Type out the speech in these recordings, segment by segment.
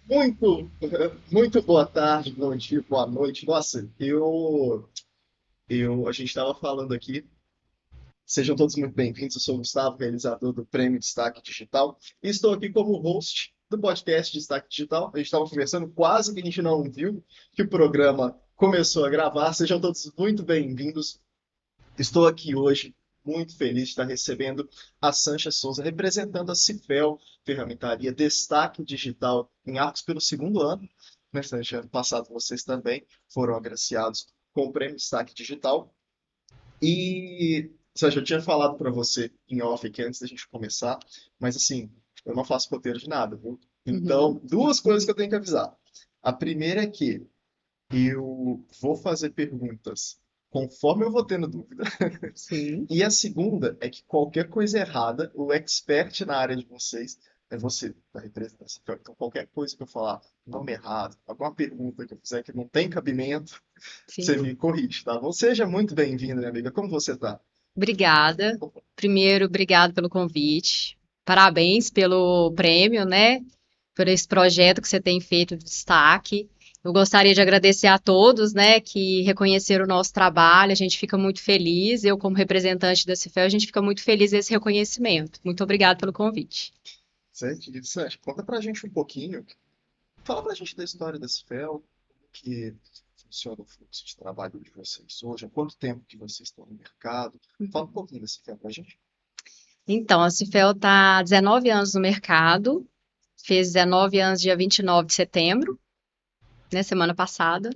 Muito, muito boa tarde, bom dia, boa noite. Nossa, a gente estava falando aqui. Sejam todos muito bem-vindos. Eu sou o Gustavo, realizador do Prêmio Destaque Digital, e estou aqui como host do podcast Destaque Digital. A gente estava conversando, quase que a gente não viu que o programa começou a gravar. Sejam todos muito bem-vindos. Estou aqui hoje muito feliz de estar recebendo a Sancha Souza, representando a Cifel Ferramentaria Destaque Digital em Arcos pelo segundo ano. Né, Sancha? Ano passado vocês também foram agraciados com o Prêmio Destaque Digital. E, Sancha, eu tinha falado para você em off aqui antes da gente começar, mas assim, eu não faço roteiro de nada, viu? Uhum, Então, duas coisas que eu tenho que avisar. A primeira é que eu vou fazer perguntas conforme eu vou tendo dúvida. sim. E a segunda é que qualquer coisa errada, o expert na área de vocês é você, da representação. Então, qualquer coisa que eu falar, nome errado, alguma pergunta que eu fizer que não tem cabimento, você Sim. me corrige, tá bom? Seja muito bem-vinda, minha amiga. Como você tá? Obrigada. Primeiro, obrigado pelo convite. Parabéns pelo prêmio, né? Por esse projeto que você tem feito de destaque. Eu gostaria de agradecer a todos, né, que reconheceram o nosso trabalho. A gente fica muito feliz. Eu, como representante da Cifel, a gente fica muito feliz desse reconhecimento. Muito obrigada pelo convite. Certo? Sancho, conta pra gente um pouquinho. Fala pra gente da história da Sfel, que funciona o fluxo de trabalho de vocês hoje, há quanto tempo que vocês estão no mercado. Fala um pouquinho da Sfel pra gente. Então, a Cifel está há 19 anos no mercado. Fez 19 anos dia 29 de setembro, né, semana passada.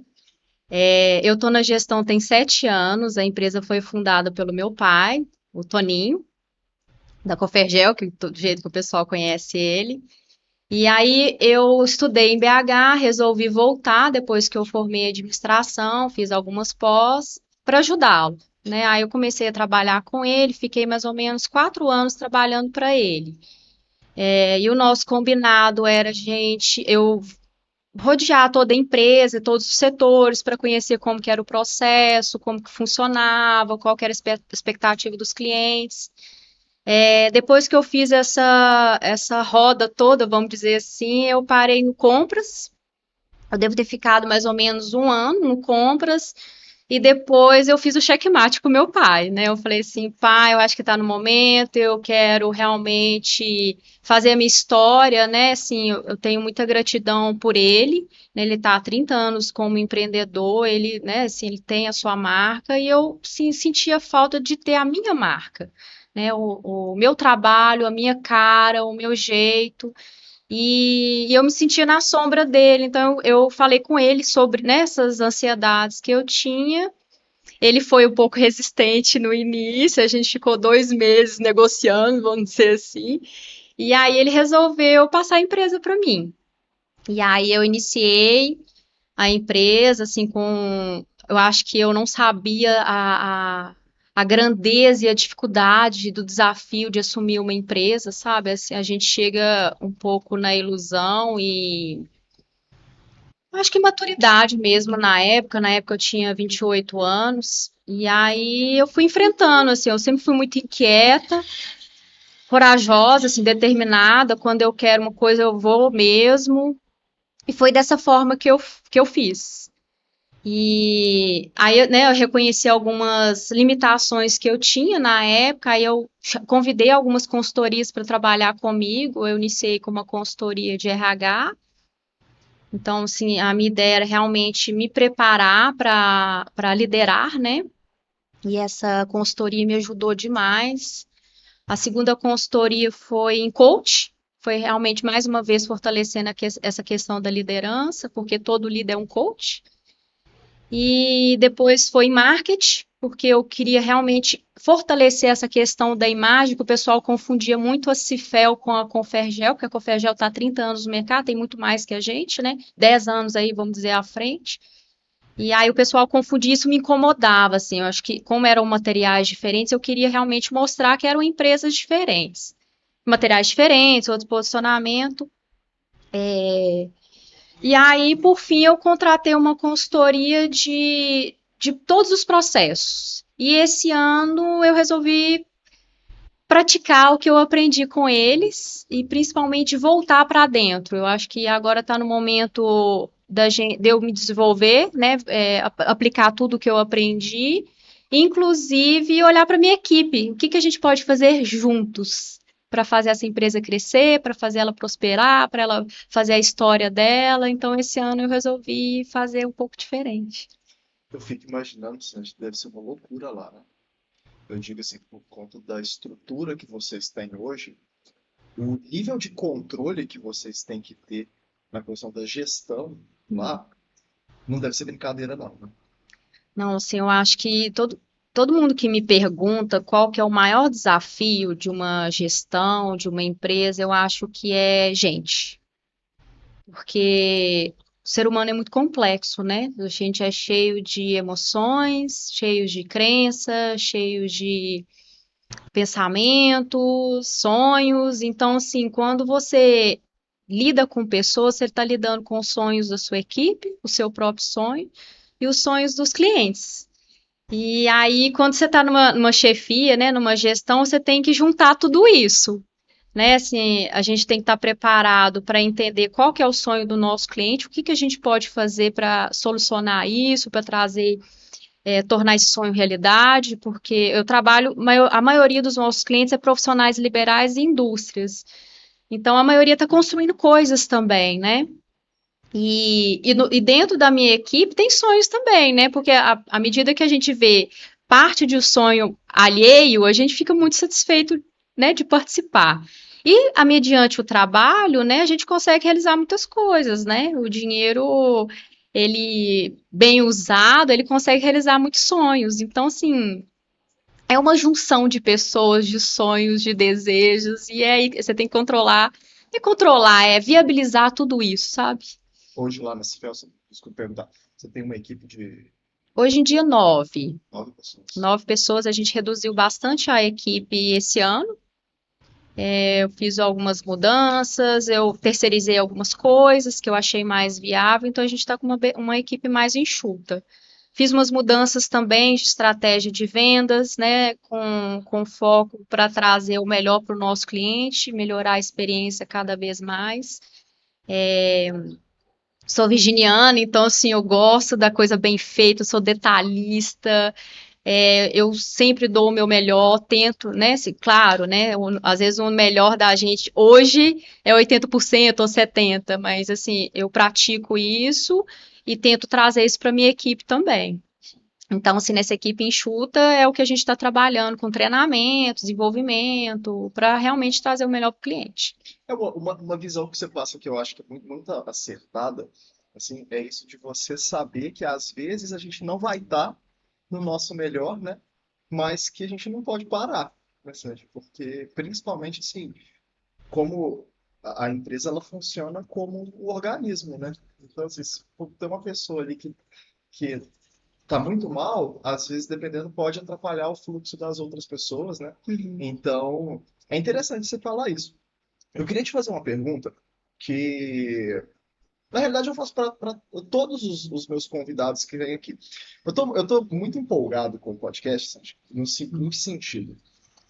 Eu estou na gestão tem 7 anos. A empresa foi fundada pelo meu pai, o Toninho, da Cofergel, do jeito que o pessoal conhece ele. E aí eu estudei em BH, resolvi voltar depois que eu formei em administração, fiz algumas pós para ajudá-lo. Né? Aí eu comecei a trabalhar com ele, fiquei mais ou menos 4 anos trabalhando para ele. E o nosso combinado era eu rodear toda a empresa, todos os setores, para conhecer como que era o processo, como que funcionava, qual que era a expectativa dos clientes. Depois que eu fiz essa roda toda, vamos dizer assim, eu parei no compras. Eu devo ter ficado mais ou menos um ano no compras. E depois eu fiz o checkmate com meu pai, né? Eu falei assim, pai, eu acho que está no momento, eu quero realmente fazer a minha história, né? Assim, eu tenho muita gratidão por ele, né? Ele está há 30 anos como empreendedor, ele, né, assim, ele tem a sua marca e eu, sim, sentia falta de ter a minha marca, né? O meu trabalho, a minha cara, o meu jeito. E eu me sentia na sombra dele, então eu falei com ele sobre nessas ansiedades que eu tinha. Ele foi um pouco resistente no início, a gente ficou 2 meses negociando, vamos dizer assim. E aí ele resolveu passar a empresa para mim. E aí eu iniciei a empresa, assim, eu acho que eu não sabia a grandeza e a dificuldade do desafio de assumir uma empresa, sabe? Assim, a gente chega um pouco na ilusão e acho que maturidade mesmo na época eu tinha 28 anos, e aí eu fui enfrentando, assim, eu sempre fui muito inquieta, corajosa, assim, determinada, quando eu quero uma coisa eu vou mesmo, e foi dessa forma que eu fiz. E aí, né, eu reconheci algumas limitações que eu tinha na época, aí eu convidei algumas consultorias para trabalhar comigo, eu iniciei com uma consultoria de RH. Então, assim, a minha ideia era realmente me preparar para liderar, né? E essa consultoria me ajudou demais. A segunda consultoria foi em coach, foi realmente mais uma vez fortalecendo essa questão da liderança, porque todo líder é um coach. E depois foi em marketing, porque eu queria realmente fortalecer essa questão da imagem, que o pessoal confundia muito a Cifel com a Confergel, porque a Confergel está há 30 anos no mercado, tem muito mais que a gente, né? 10 anos aí, vamos dizer, à frente. E aí o pessoal confundia, isso me incomodava, assim, eu acho que como eram materiais diferentes, eu queria realmente mostrar que eram empresas diferentes. Materiais diferentes, outro posicionamento. E aí, por fim, eu contratei uma consultoria de todos os processos. E esse ano eu resolvi praticar o que eu aprendi com eles e principalmente voltar para dentro. Eu acho que agora está no momento de eu me desenvolver, né? Aplicar tudo o que eu aprendi, inclusive olhar para minha equipe. O que que a gente pode fazer juntos para fazer essa empresa crescer, para fazer ela prosperar, para ela fazer a história dela. Então, esse ano eu resolvi fazer um pouco diferente. Eu fico imaginando, Sandy, deve ser uma loucura lá, né? Eu digo assim, por conta da estrutura que vocês têm hoje, o nível de controle que vocês têm que ter na questão da gestão lá, não deve ser brincadeira não, né? Não, assim, eu acho que todo mundo que me pergunta qual que é o maior desafio de uma gestão, de uma empresa, eu acho que é gente. Porque o ser humano é muito complexo, né? A gente é cheio de emoções, cheio de crenças, cheio de pensamentos, sonhos. Então, assim, quando você lida com pessoas, você está lidando com os sonhos da sua equipe, o seu próprio sonho e os sonhos dos clientes. E aí, quando você está numa chefia, né, numa gestão, você tem que juntar tudo isso, né? Assim, a gente tem que estar preparado para entender qual que é o sonho do nosso cliente, o que que a gente pode fazer para solucionar isso, para trazer, tornar esse sonho realidade, porque eu trabalho, a maioria dos nossos clientes é profissionais liberais e indústrias. Então, a maioria está construindo coisas também, né? E dentro da minha equipe tem sonhos também, né? Porque à medida que a gente vê parte de um sonho alheio, a gente fica muito satisfeito, né, de participar. E, mediante o trabalho, né, a gente consegue realizar muitas coisas, né? O dinheiro, ele bem usado, ele consegue realizar muitos sonhos. Então, assim, é uma junção de pessoas, de sonhos, de desejos, e aí você tem que controlar, é viabilizar tudo isso, sabe? Hoje lá na Cifel, desculpa perguntar, você tem uma equipe de Hoje em dia, nove. 9 pessoas. 9 pessoas, a gente reduziu bastante a equipe esse ano. Eu fiz algumas mudanças, eu terceirizei algumas coisas que eu achei mais viável, então a gente está com uma equipe mais enxuta. Fiz umas mudanças também de estratégia de vendas, né, com foco para trazer o melhor para o nosso cliente, melhorar a experiência cada vez mais. Sou virginiana, então assim, eu gosto da coisa bem feita, sou detalhista, eu sempre dou o meu melhor, tento, né? Assim, claro, né? Às vezes o melhor da gente hoje é 80% ou 70%, mas assim, eu pratico isso e tento trazer isso para minha equipe também. Então, assim, nessa equipe enxuta é o que a gente está trabalhando com treinamento, desenvolvimento, para realmente trazer o melhor para o cliente. É uma visão que você passa que eu acho que é muito acertada, assim, é isso de você saber que às vezes a gente não vai estar no nosso melhor, né? Mas que a gente não pode parar, né, Sandy? Porque principalmente assim, como a empresa ela funciona como um organismo, né? Então, assim, se tem uma pessoa ali que tá muito mal, às vezes, dependendo, pode atrapalhar o fluxo das outras pessoas, né? Uhum. Então, é interessante você falar isso. Eu queria te fazer uma pergunta que, na realidade, eu faço para todos os meus convidados que vêm aqui. Eu tô muito empolgado com o podcast, Sandy, no seguinte sentido.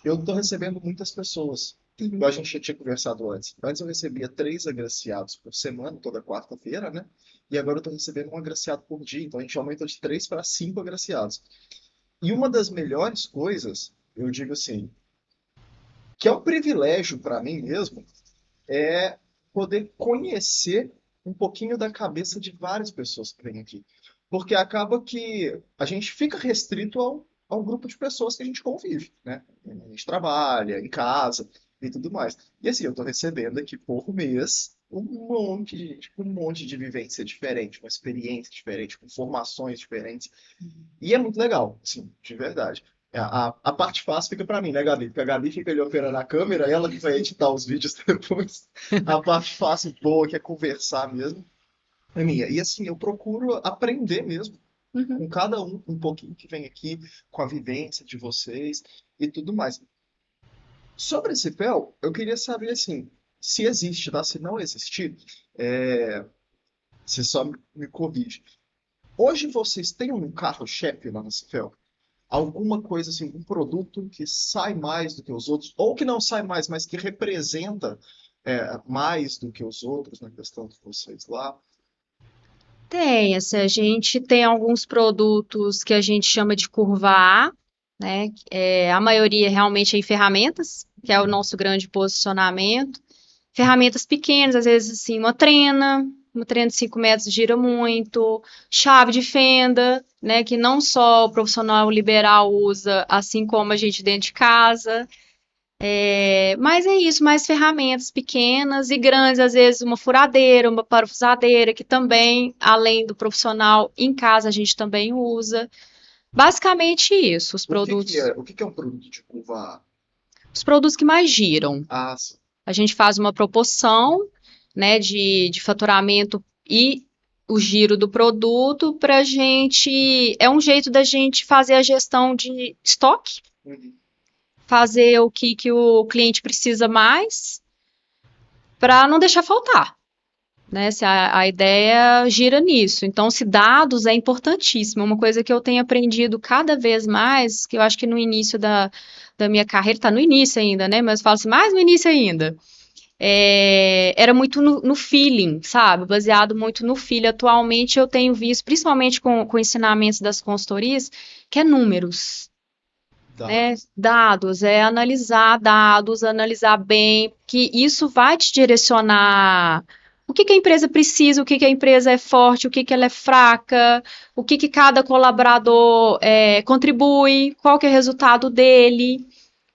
Eu estou recebendo muitas pessoas. Igual a Uhum. gente já tinha conversado antes. Antes eu recebia 3 agraciados por semana, toda quarta-feira, né? E agora eu estou recebendo um agraciado por dia. Então a gente aumenta de 3 para 5 agraciados. E uma das melhores coisas, eu digo assim, que é um privilégio para mim mesmo, é poder conhecer um pouquinho da cabeça de várias pessoas que vêm aqui. Porque acaba que a gente fica restrito ao grupo de pessoas que a gente convive, né? A gente trabalha, em casa e tudo mais. E assim, eu estou recebendo aqui por mês um monte de gente, com um monte de vivência diferente, uma experiência diferente, com formações diferentes. E é muito legal, assim, de verdade. A parte fácil fica pra mim, né, Gabi? Porque a Gabi fica ali operando a câmera, ela que vai editar os vídeos depois. A parte fácil, boa, que é conversar mesmo, é minha. E assim, eu procuro aprender mesmo Uhum. com cada um pouquinho que vem aqui, com a vivência de vocês e tudo mais. Sobre esse fel, eu queria saber, assim, se existe, tá? Se não existir, é, você só me corrige. Hoje vocês têm um carro-chefe lá na Cifel? alguma coisa assim, um produto que sai mais do que os outros, ou que não sai mais, mas que representa mais do que os outros na questão de vocês lá? Tem, assim, a gente tem alguns produtos que a gente chama de curva A, né? A maioria realmente é em ferramentas, que é o nosso grande posicionamento. Ferramentas pequenas, às vezes assim, uma trena de 5 metros gira muito, chave de fenda, né? Que não só o profissional liberal usa, assim como a gente dentro de casa. Mas é isso, mais ferramentas pequenas e grandes, às vezes uma furadeira, uma parafusadeira, que também, além do profissional, em casa a gente também usa. Basicamente isso, O que que é um produto de curva os produtos que mais giram. A? Ah, sim. A gente faz uma proporção, né, de faturamento e o giro do produto para a gente. É um jeito da gente fazer a gestão de estoque, Uhum. fazer o que o cliente precisa mais para não deixar faltar. Né, se a ideia gira nisso. Então, se dados é importantíssimo. Uma coisa que eu tenho aprendido cada vez mais, que eu acho que no início da minha carreira, está no início ainda, né? Mas eu falo assim, mais no início ainda. Era muito no feeling, sabe? Baseado muito no feeling. Atualmente eu tenho visto, principalmente com ensinamentos das consultorias, que é números, né? Dados. Dados, é analisar dados, analisar bem, que isso vai te direcionar o que que a empresa precisa, o que que a empresa é forte, o que que ela é fraca, o que que cada colaborador contribui, qual que é o resultado dele,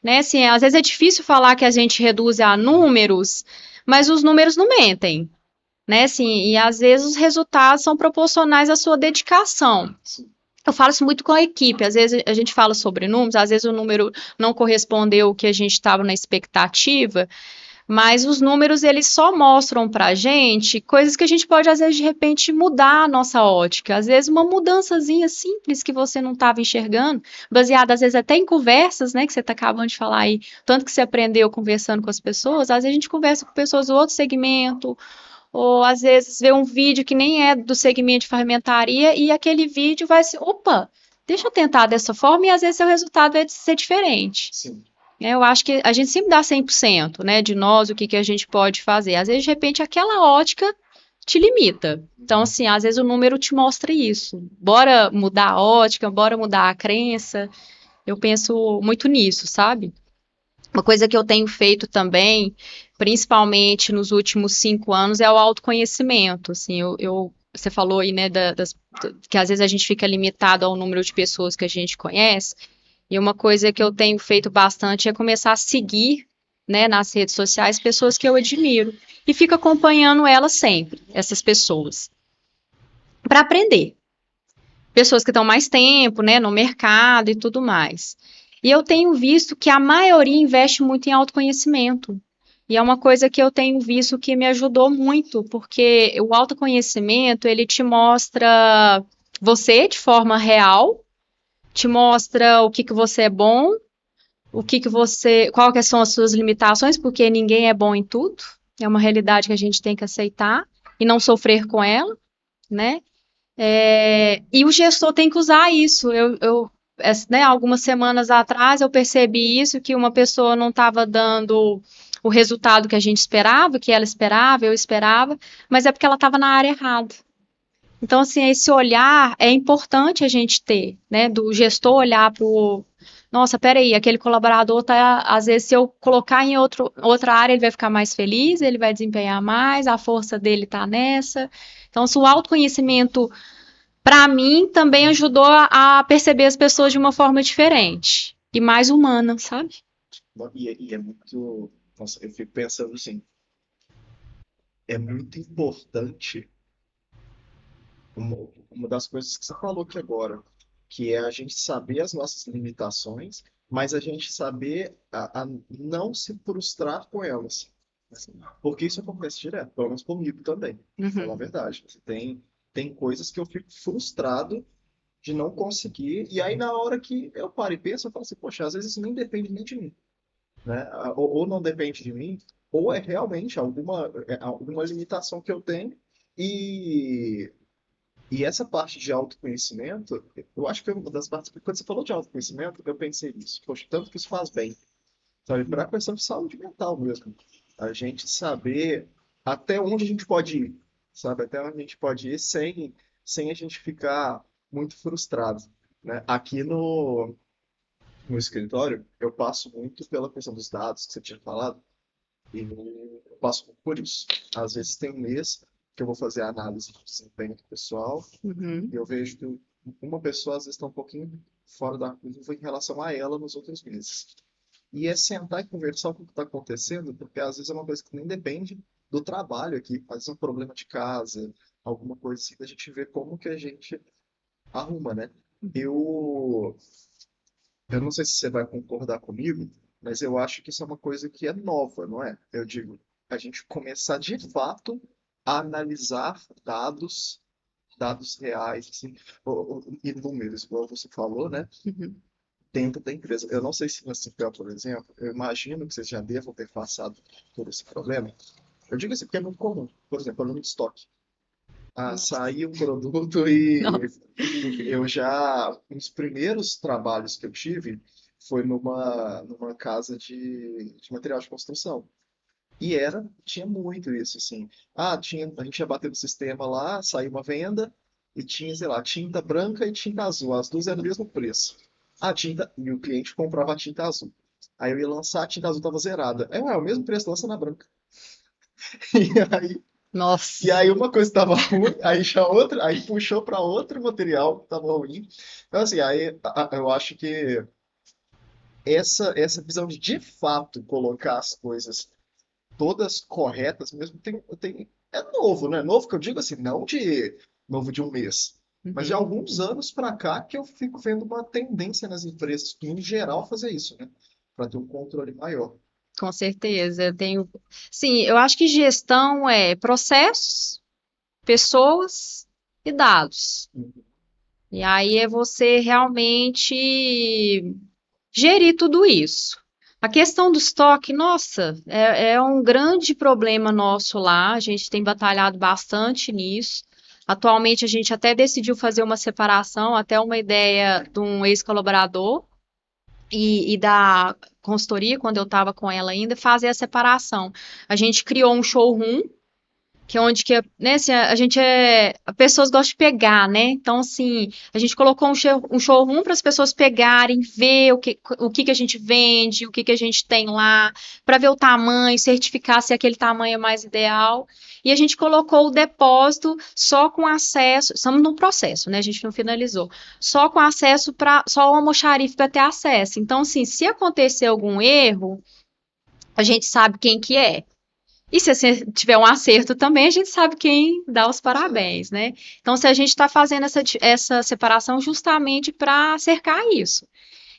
né? Assim, às vezes é difícil falar que a gente reduz a números, mas os números não mentem, né? Assim, e às vezes os resultados são proporcionais à sua dedicação. Sim. Eu falo isso muito com a equipe. Às vezes a gente fala sobre números, às vezes o número não correspondeu ao que a gente estava na expectativa, mas os números eles só mostram para a gente coisas que a gente pode, às vezes, de repente, mudar a nossa ótica. Às vezes, uma mudançazinha simples que você não estava enxergando, baseada, às vezes, até em conversas, né? Que você está acabando de falar aí, tanto que você aprendeu conversando com as pessoas. Às vezes, a gente conversa com pessoas do outro segmento, ou às vezes vê um vídeo que nem é do segmento de fermentaria e aquele vídeo vai ser, opa, deixa eu tentar dessa forma e às vezes o resultado vai ser diferente. Sim. Eu acho que a gente sempre dá 100%, né, de nós, o que que a gente pode fazer. Às vezes, de repente, aquela ótica te limita. Então, assim, às vezes o número te mostra isso. Bora mudar a ótica, bora mudar a crença. Eu penso muito nisso, sabe? Uma coisa que eu tenho feito também, principalmente nos últimos 5 anos, é o autoconhecimento. Assim, você falou aí, né, que às vezes a gente fica limitado ao número de pessoas que a gente conhece. E uma coisa que eu tenho feito bastante é começar a seguir, né, nas redes sociais pessoas que eu admiro e fico acompanhando elas sempre, essas pessoas, para aprender. Pessoas que estão mais tempo, né, no mercado e tudo mais. E eu tenho visto que a maioria investe muito em autoconhecimento. E é uma coisa que eu tenho visto que me ajudou muito, porque o autoconhecimento, ele te mostra você de forma real, te mostra o que que você é bom, o que que você, qual que são as suas limitações, porque ninguém é bom em tudo. É uma realidade que a gente tem que aceitar e não sofrer com ela, né? E o gestor tem que usar isso. Né, algumas semanas atrás eu percebi isso, que uma pessoa não estava dando o resultado que a gente esperava, que ela esperava, eu esperava, mas é porque ela estava na área errada. Então, assim, esse olhar é importante a gente ter, né? Do gestor olhar para o. Nossa, peraí, aquele colaborador tá. Às vezes, se eu colocar em outra área, ele vai ficar mais feliz, ele vai desempenhar mais, a força dele tá nessa. Então, se o autoconhecimento, para mim, também ajudou a perceber as pessoas de uma forma diferente e mais humana, sabe? E é muito. Nossa, eu fico pensando assim, é muito importante uma das coisas que você falou aqui agora, que é a gente saber as nossas limitações, mas a gente saber a não se frustrar com elas. Porque isso acontece direto, pelo menos comigo também, pra falar a Uhum. verdade. Tem coisas que eu fico frustrado de não conseguir, e aí na hora que eu paro e penso, eu falo assim, poxa, às vezes isso nem depende nem de mim, né? Ou não depende de mim, ou é realmente alguma limitação que eu tenho, e E essa parte de autoconhecimento, eu acho que é uma das partes, quando você falou de autoconhecimento, eu pensei nisso. Poxa, tanto que isso faz bem, sabe? Para a questão de saúde mental mesmo. A gente saber até onde a gente pode ir, sabe? Até onde a gente pode ir sem a gente ficar muito frustrado, né? Aqui no escritório, eu passo muito pela questão dos dados que você tinha falado, e eu passo por isso. Às vezes tem um mês que eu vou fazer a análise de desempenho do pessoal, Uhum. e eu vejo que uma pessoa às vezes está um pouquinho fora da curva em relação a ela nos outros meses. E é sentar e conversar com o que está acontecendo, porque às vezes é uma coisa que nem depende do trabalho aqui, às vezes é um problema de casa, alguma coisa assim, da gente ver como que a gente arruma, né? Eu, eu não sei se você vai concordar comigo, mas eu acho que isso é uma coisa que é nova, não é? Eu digo, a gente começar de fato a analisar dados reais, assim, e números, igual você falou, né? Uhum. Dentro da empresa. Eu não sei se na Cipel, por exemplo, eu imagino que vocês já devam ter passado por esse problema. Eu digo assim porque é muito comum. Por exemplo, no estoque. Ah, Nossa. saiu um produto e Nossa. eu já. Um dos primeiros trabalhos que eu tive foi numa casa de material de construção. E tinha muito isso, assim. A gente ia bater no sistema lá, saiu uma venda, e tinha, sei lá, tinta branca e tinta azul. As duas eram o mesmo preço. E o cliente comprava a tinta azul. Aí eu ia lançar, a tinta azul estava zerada. O mesmo preço, lança na branca. E aí, e Nossa. aí uma coisa estava ruim, aí já outra, aí puxou para outro material que estava ruim. Então, assim, eu acho que essa visão de fato colocar as coisas todas corretas mesmo, é novo, né? Novo que eu digo assim, não de novo de um mês, mas de Uhum. alguns anos para cá que eu fico vendo uma tendência nas empresas, que em geral fazer isso, né? Para ter um controle maior. Com certeza. Eu tenho. Sim, eu acho que gestão é processos, pessoas e dados. E aí é você realmente gerir tudo isso. A questão do estoque, nossa, é um grande problema nosso lá. A gente tem batalhado bastante nisso. Atualmente a gente até decidiu fazer uma separação, até uma ideia de um ex-colaborador e da consultoria, quando eu estava com ela ainda, fazer a separação. A gente criou um showroom que é onde que, né, assim, a gente pessoas gostam de pegar, né? Então, assim, a gente colocou um showroom para as pessoas pegarem, ver o que que a gente vende, o que que a gente tem lá, para ver o tamanho, certificar se aquele tamanho é mais ideal. E a gente colocou o depósito só com acesso, estamos no processo, né? A gente não finalizou. Só com acesso para, só o almoxarife para ter acesso. Então, assim, se acontecer algum erro, a gente sabe quem que é. E se você tiver um acerto também, a gente sabe quem dá os Com certeza. parabéns, né? Então, se a gente está fazendo essa separação justamente para cercar isso.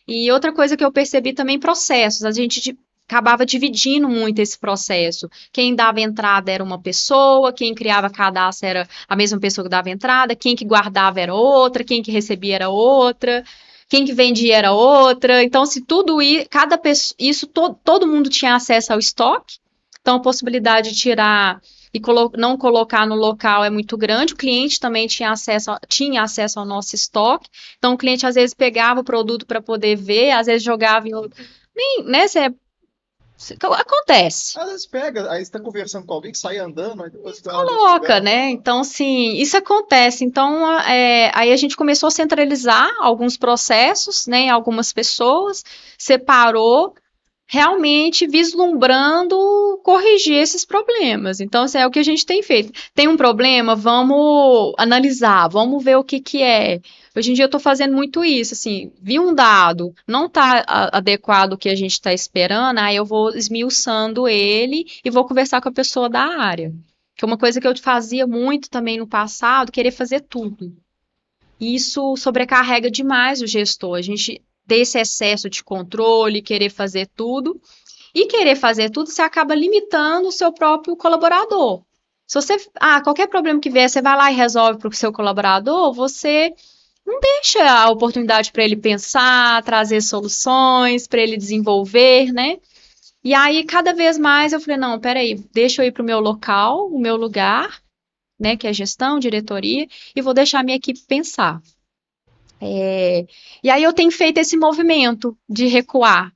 E outra coisa que eu percebi também, processos. A gente acabava dividindo muito esse processo. Quem dava entrada era uma pessoa, quem criava cadastro era a mesma pessoa que dava entrada, quem que guardava era outra, quem que recebia era outra. Quem que vendia era outra. Então, se tudo isso, cada pessoa, isso todo mundo tinha acesso ao estoque. Então, a possibilidade de tirar e não colocar no local é muito grande. O cliente também tinha acesso ao nosso estoque. Então, o cliente às vezes pegava o produto para poder ver, às vezes jogava em outro. Nem, né? Acontece. Às vezes pega, aí você está conversando com alguém que sai andando, aí depois vai lá no outro Coloca, lugar. né? Então, assim, isso acontece. Então, aí a gente começou a centralizar alguns processos, né, em algumas pessoas, separou, realmente vislumbrando corrigir esses problemas. Então, assim, é o que a gente tem feito. Tem um problema, vamos analisar, vamos ver o que que é. Hoje em dia eu estou fazendo muito isso, assim, vi um dado, não está adequado ao que a gente está esperando, aí eu vou esmiuçando ele e vou conversar com a pessoa da área. Que é uma coisa que eu fazia muito também no passado, querer fazer tudo. E isso sobrecarrega demais o gestor. A gente ter esse excesso de controle, querer fazer tudo. E querer fazer tudo, você acaba limitando o seu próprio colaborador. Se você, qualquer problema que vier, você vai lá e resolve para o seu colaborador, você não deixa a oportunidade para ele pensar, trazer soluções, para ele desenvolver, né? E aí, cada vez mais, eu falei, não, peraí, deixa eu ir para o meu local, o meu lugar, né, que é gestão, diretoria, e vou deixar a minha equipe pensar. E aí eu tenho feito esse movimento de recuar.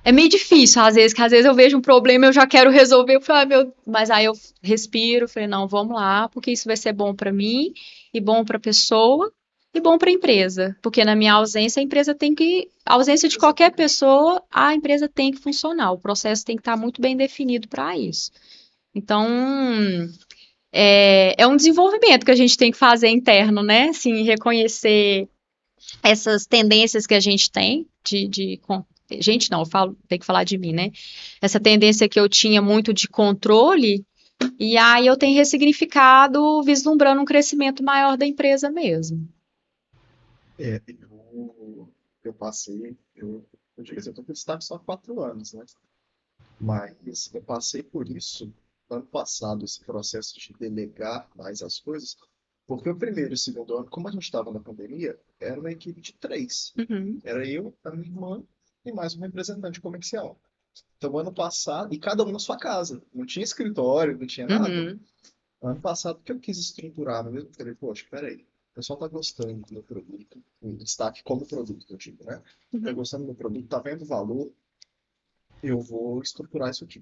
É meio difícil, às vezes, que às vezes eu vejo um problema, eu já quero resolver, eu falo, mas aí eu respiro, falei, não, vamos lá, porque isso vai ser bom para mim, e bom para a pessoa, e bom para a empresa. Porque na minha ausência, a empresa tem que, a ausência de qualquer pessoa, a empresa tem que funcionar, o processo tem que estar muito bem definido para isso. Então, é um desenvolvimento que a gente tem que fazer interno, né? Assim, reconhecer essas tendências que a gente tem gente não, eu falo, tem que falar de mim, né? Essa tendência que eu tinha muito de controle, e aí eu tenho ressignificado, vislumbrando um crescimento maior da empresa mesmo. Eu passei, eu digo assim, eu tô com destaque só há 4 anos, né? Mas eu passei por isso ano passado, esse processo de delegar mais as coisas, porque o primeiro e o segundo ano, como a gente estava na pandemia, era uma equipe de 3. Uhum, Era eu, a minha irmã e mais um representante comercial. Então, ano passado, e cada um na sua casa. Não tinha escritório, não tinha nada. uhum, Ano passado, que eu quis estruturar mesmo, eu falei, poxa, peraí, o pessoal tá gostando do meu produto, o destaque como produto, que eu digo, né? Tá uhum. gostando do meu produto, tá vendo o valor, eu vou estruturar isso aqui.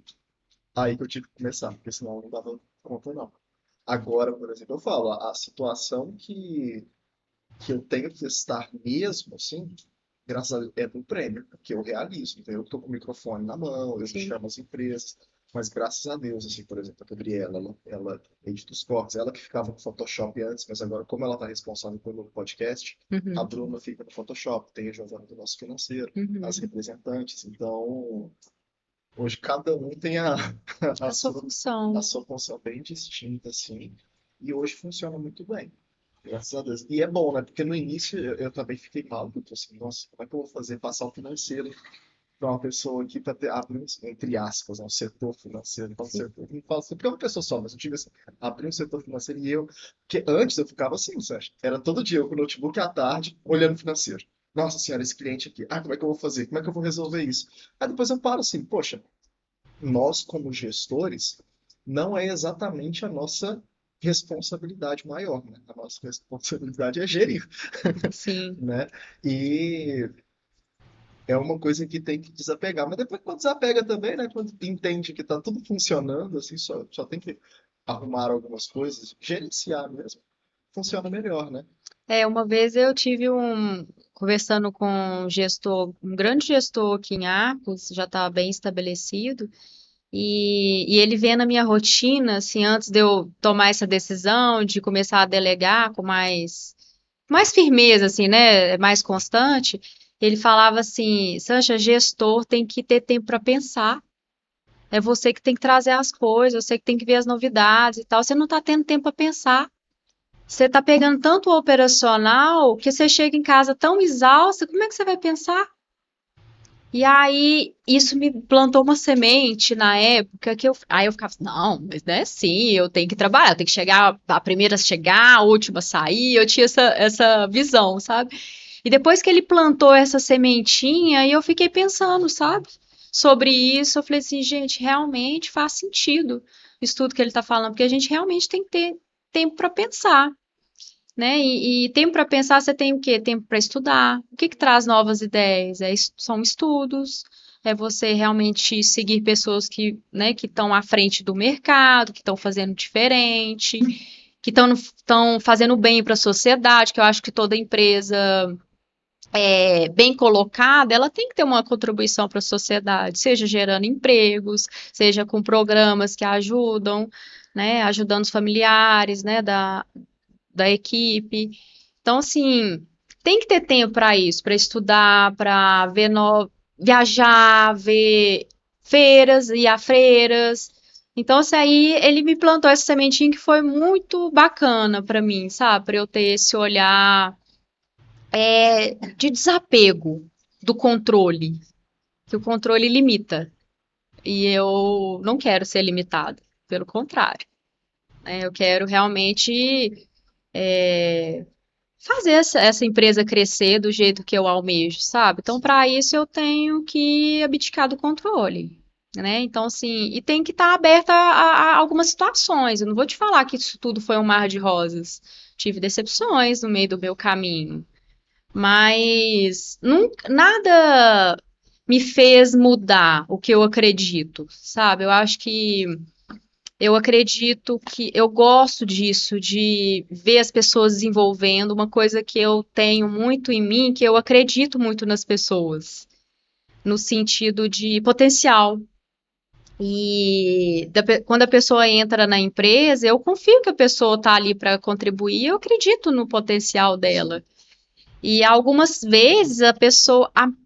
Aí que eu tive que começar, porque senão eu não dava conta, não. Agora, por exemplo, eu falo, a situação que eu tenho que estar mesmo, assim, graças a Deus, é do prêmio, que eu realizo. Então, eu estou com o microfone na mão, eu Sim. chamo as empresas, mas graças a Deus, assim, por exemplo, a Gabriela, ela edita os cortes, ela que ficava no Photoshop antes, mas agora, como ela está responsável pelo podcast, a Uhum, Bruna fica no Photoshop, tem a Giovana do nosso financeiro, as uhum. representantes. Então, hoje cada um tem a A sua sua, a função. sua função bem distinta, assim, e hoje funciona muito bem. Graças a Deus. E é bom, né? Porque no início eu também fiquei mal, porque assim, nossa, como é que eu vou fazer passar o financeiro para uma pessoa aqui para abrir, entre aspas, um setor financeiro? Então, Sim. setor, não falo assim, porque é uma pessoa só, mas eu tive assim, abrir um setor financeiro e eu, porque antes eu ficava assim, Sérgio, era todo dia eu com o notebook à tarde, olhando o financeiro. Nossa senhora, esse cliente aqui, como é que eu vou fazer? Como é que eu vou resolver isso? Aí depois eu paro assim, poxa, nós como gestores, não é exatamente a nossa responsabilidade maior, né? A nossa responsabilidade é gerir, Sim. né? E é uma coisa que tem que desapegar. Mas depois quando desapega também, né? Quando entende que está tudo funcionando, assim, só tem que arrumar algumas coisas, gerenciar mesmo, funciona melhor, né? Uma vez eu tive conversando com um gestor, um grande gestor aqui em Arcos, já está bem estabelecido, e ele vendo a minha rotina, assim, antes de eu tomar essa decisão de começar a delegar com mais firmeza, assim, né, mais constante, ele falava assim, Sancha, gestor tem que ter tempo para pensar, é você que tem que trazer as coisas, você que tem que ver as novidades e tal, você não está tendo tempo para pensar. Você está pegando tanto o operacional que você chega em casa tão exausta, como é que você vai pensar? E aí, isso me plantou uma semente na época aí eu ficava, não, mas não é assim, eu tenho que trabalhar, eu tenho que chegar, a primeira a chegar, a última a sair, eu tinha essa visão, sabe? E depois que ele plantou essa sementinha, aí eu fiquei pensando, sabe? Sobre isso, eu falei assim, gente, realmente faz sentido isso tudo que ele está falando, porque a gente realmente tem que ter tempo para pensar, né? E tempo para pensar, você tem o quê? Tempo para estudar. O que que traz novas ideias? São estudos, é você realmente seguir pessoas que, né, que estão à frente do mercado, que estão fazendo diferente, que estão fazendo bem para a sociedade, que eu acho que toda empresa bem colocada, ela tem que ter uma contribuição para a sociedade, seja gerando empregos, seja com programas que ajudam, né, ajudando os familiares, né, da equipe. Então, assim, tem que ter tempo para isso, para estudar, para viajar, ver feiras, ir a feiras. Então, assim, aí ele me plantou essa sementinha que foi muito bacana para mim, sabe? Para eu ter esse olhar de desapego do controle, que o controle limita. E eu não quero ser limitada, pelo contrário, né? Eu quero realmente fazer essa empresa crescer do jeito que eu almejo, sabe? Então, para isso, eu tenho que abdicar do controle. né? Então, assim, e tem que estar aberta a algumas situações. Eu não vou te falar que isso tudo foi um mar de rosas. Tive decepções no meio do meu caminho, mas nada me fez mudar o que eu acredito, sabe? Eu acredito que eu gosto disso, de ver as pessoas desenvolvendo uma coisa que eu tenho muito em mim, que eu acredito muito nas pessoas, no sentido de potencial. E quando a pessoa entra na empresa, eu confio que a pessoa está ali para contribuir, eu acredito no potencial dela. E algumas vezes a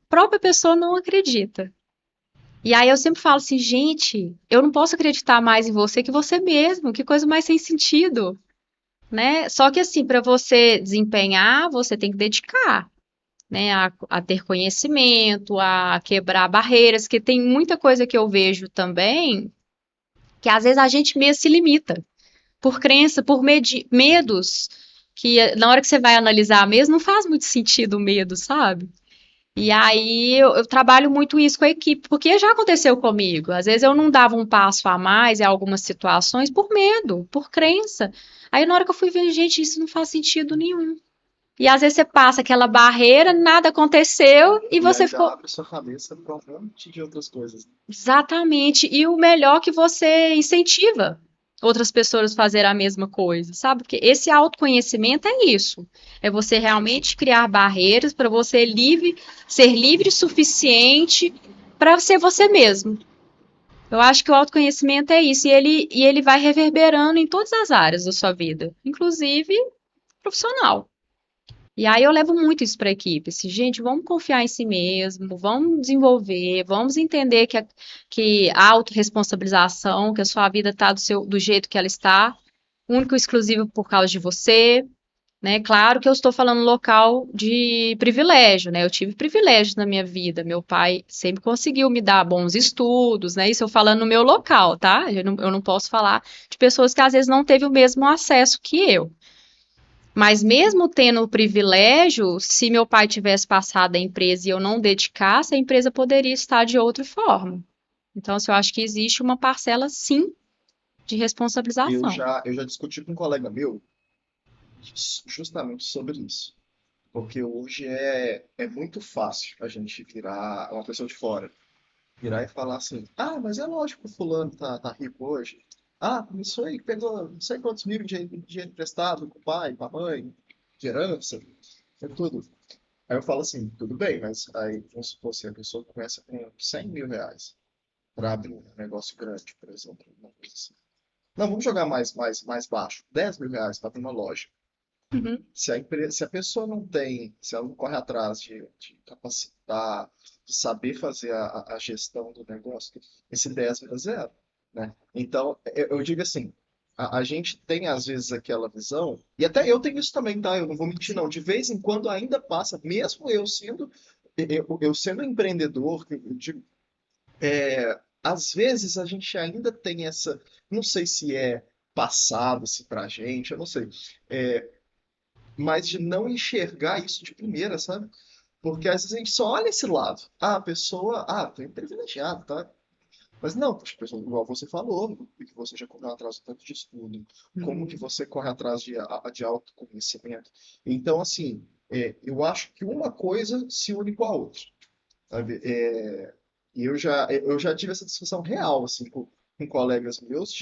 própria pessoa não acredita. E aí eu sempre falo assim, gente, eu não posso acreditar mais em você que você mesmo, que coisa mais sem sentido, né? Só que assim, para você desempenhar, você tem que dedicar, né, a ter conhecimento, a quebrar barreiras, que tem muita coisa que eu vejo também, que às vezes a gente mesmo se limita por crença, por medos, que na hora que você vai analisar mesmo, não faz muito sentido o medo, sabe? E aí eu trabalho muito isso com a equipe, porque já aconteceu comigo. Às vezes eu não dava um passo a mais em algumas situações por medo, por crença. Aí na hora que eu fui ver, gente, isso não faz sentido nenhum. E às vezes você passa aquela barreira, nada aconteceu e E você aí já ficou abre sua cabeça para um monte de outras coisas. exatamente. E o melhor que você incentiva outras pessoas a fazer a mesma coisa, sabe? Porque esse autoconhecimento é isso. É você realmente criar barreiras para você ser livre o suficiente para ser você mesmo. Eu acho que o autoconhecimento é isso, e ele vai reverberando em todas as áreas da sua vida, inclusive profissional. E aí eu levo muito isso para a equipe, assim, gente, vamos confiar em si mesmo, vamos desenvolver, vamos entender que a autorresponsabilização, que a sua vida está do jeito que ela está, único e exclusivo por causa de você, né? Claro que eu estou falando local de privilégio, né? Eu tive privilégios na minha vida. Meu pai sempre conseguiu me dar bons estudos, né? Isso eu falando no meu local, tá? Eu não posso falar de pessoas que às vezes não teve o mesmo acesso que eu. Mas mesmo tendo o privilégio, se meu pai tivesse passado a empresa e eu não dedicasse, a empresa poderia estar de outra forma. Então, assim, eu acho que existe uma parcela, sim, de responsabilização. Eu já discuti com um colega meu justamente sobre isso. Porque hoje é muito fácil a gente virar uma pessoa de fora. Virar e falar assim, ah, mas é lógico que o fulano tá rico hoje. Ah, começou aí, pegou não sei quantos mil de dinheiro emprestado com o pai, com a mãe, de herança, é tudo. Aí eu falo assim, tudo bem, mas aí vamos supor assim, a pessoa começa com 100 mil reais para abrir um negócio grande, por exemplo, uma coisa assim. Não, vamos jogar mais baixo, 10 mil reais para abrir uma loja. Uhum. Se a pessoa não tem, se ela não corre atrás de capacitar, de saber fazer a gestão do negócio, esse 10 vira zero, né? Então, eu digo assim, a gente tem às vezes aquela visão, e até eu tenho isso também, tá? Eu não vou mentir, não. De vez em quando ainda passa, mesmo eu sendo empreendedor, eu digo, às vezes a gente ainda tem essa, não sei se é passado, se pra gente, eu não sei. É, mas de não enxergar isso de primeira, sabe? Porque às vezes a gente só olha esse lado. Ah, a pessoa, tem privilegiado, tá? Mas não, poxa, pessoal, igual você falou, que você já correu atrás do tanto de estudo, como que Uhum. você corre atrás de autoconhecimento. Então, assim, eu acho que uma coisa se une com a outra, sabe? E eu já tive essa discussão real, assim, com colegas meus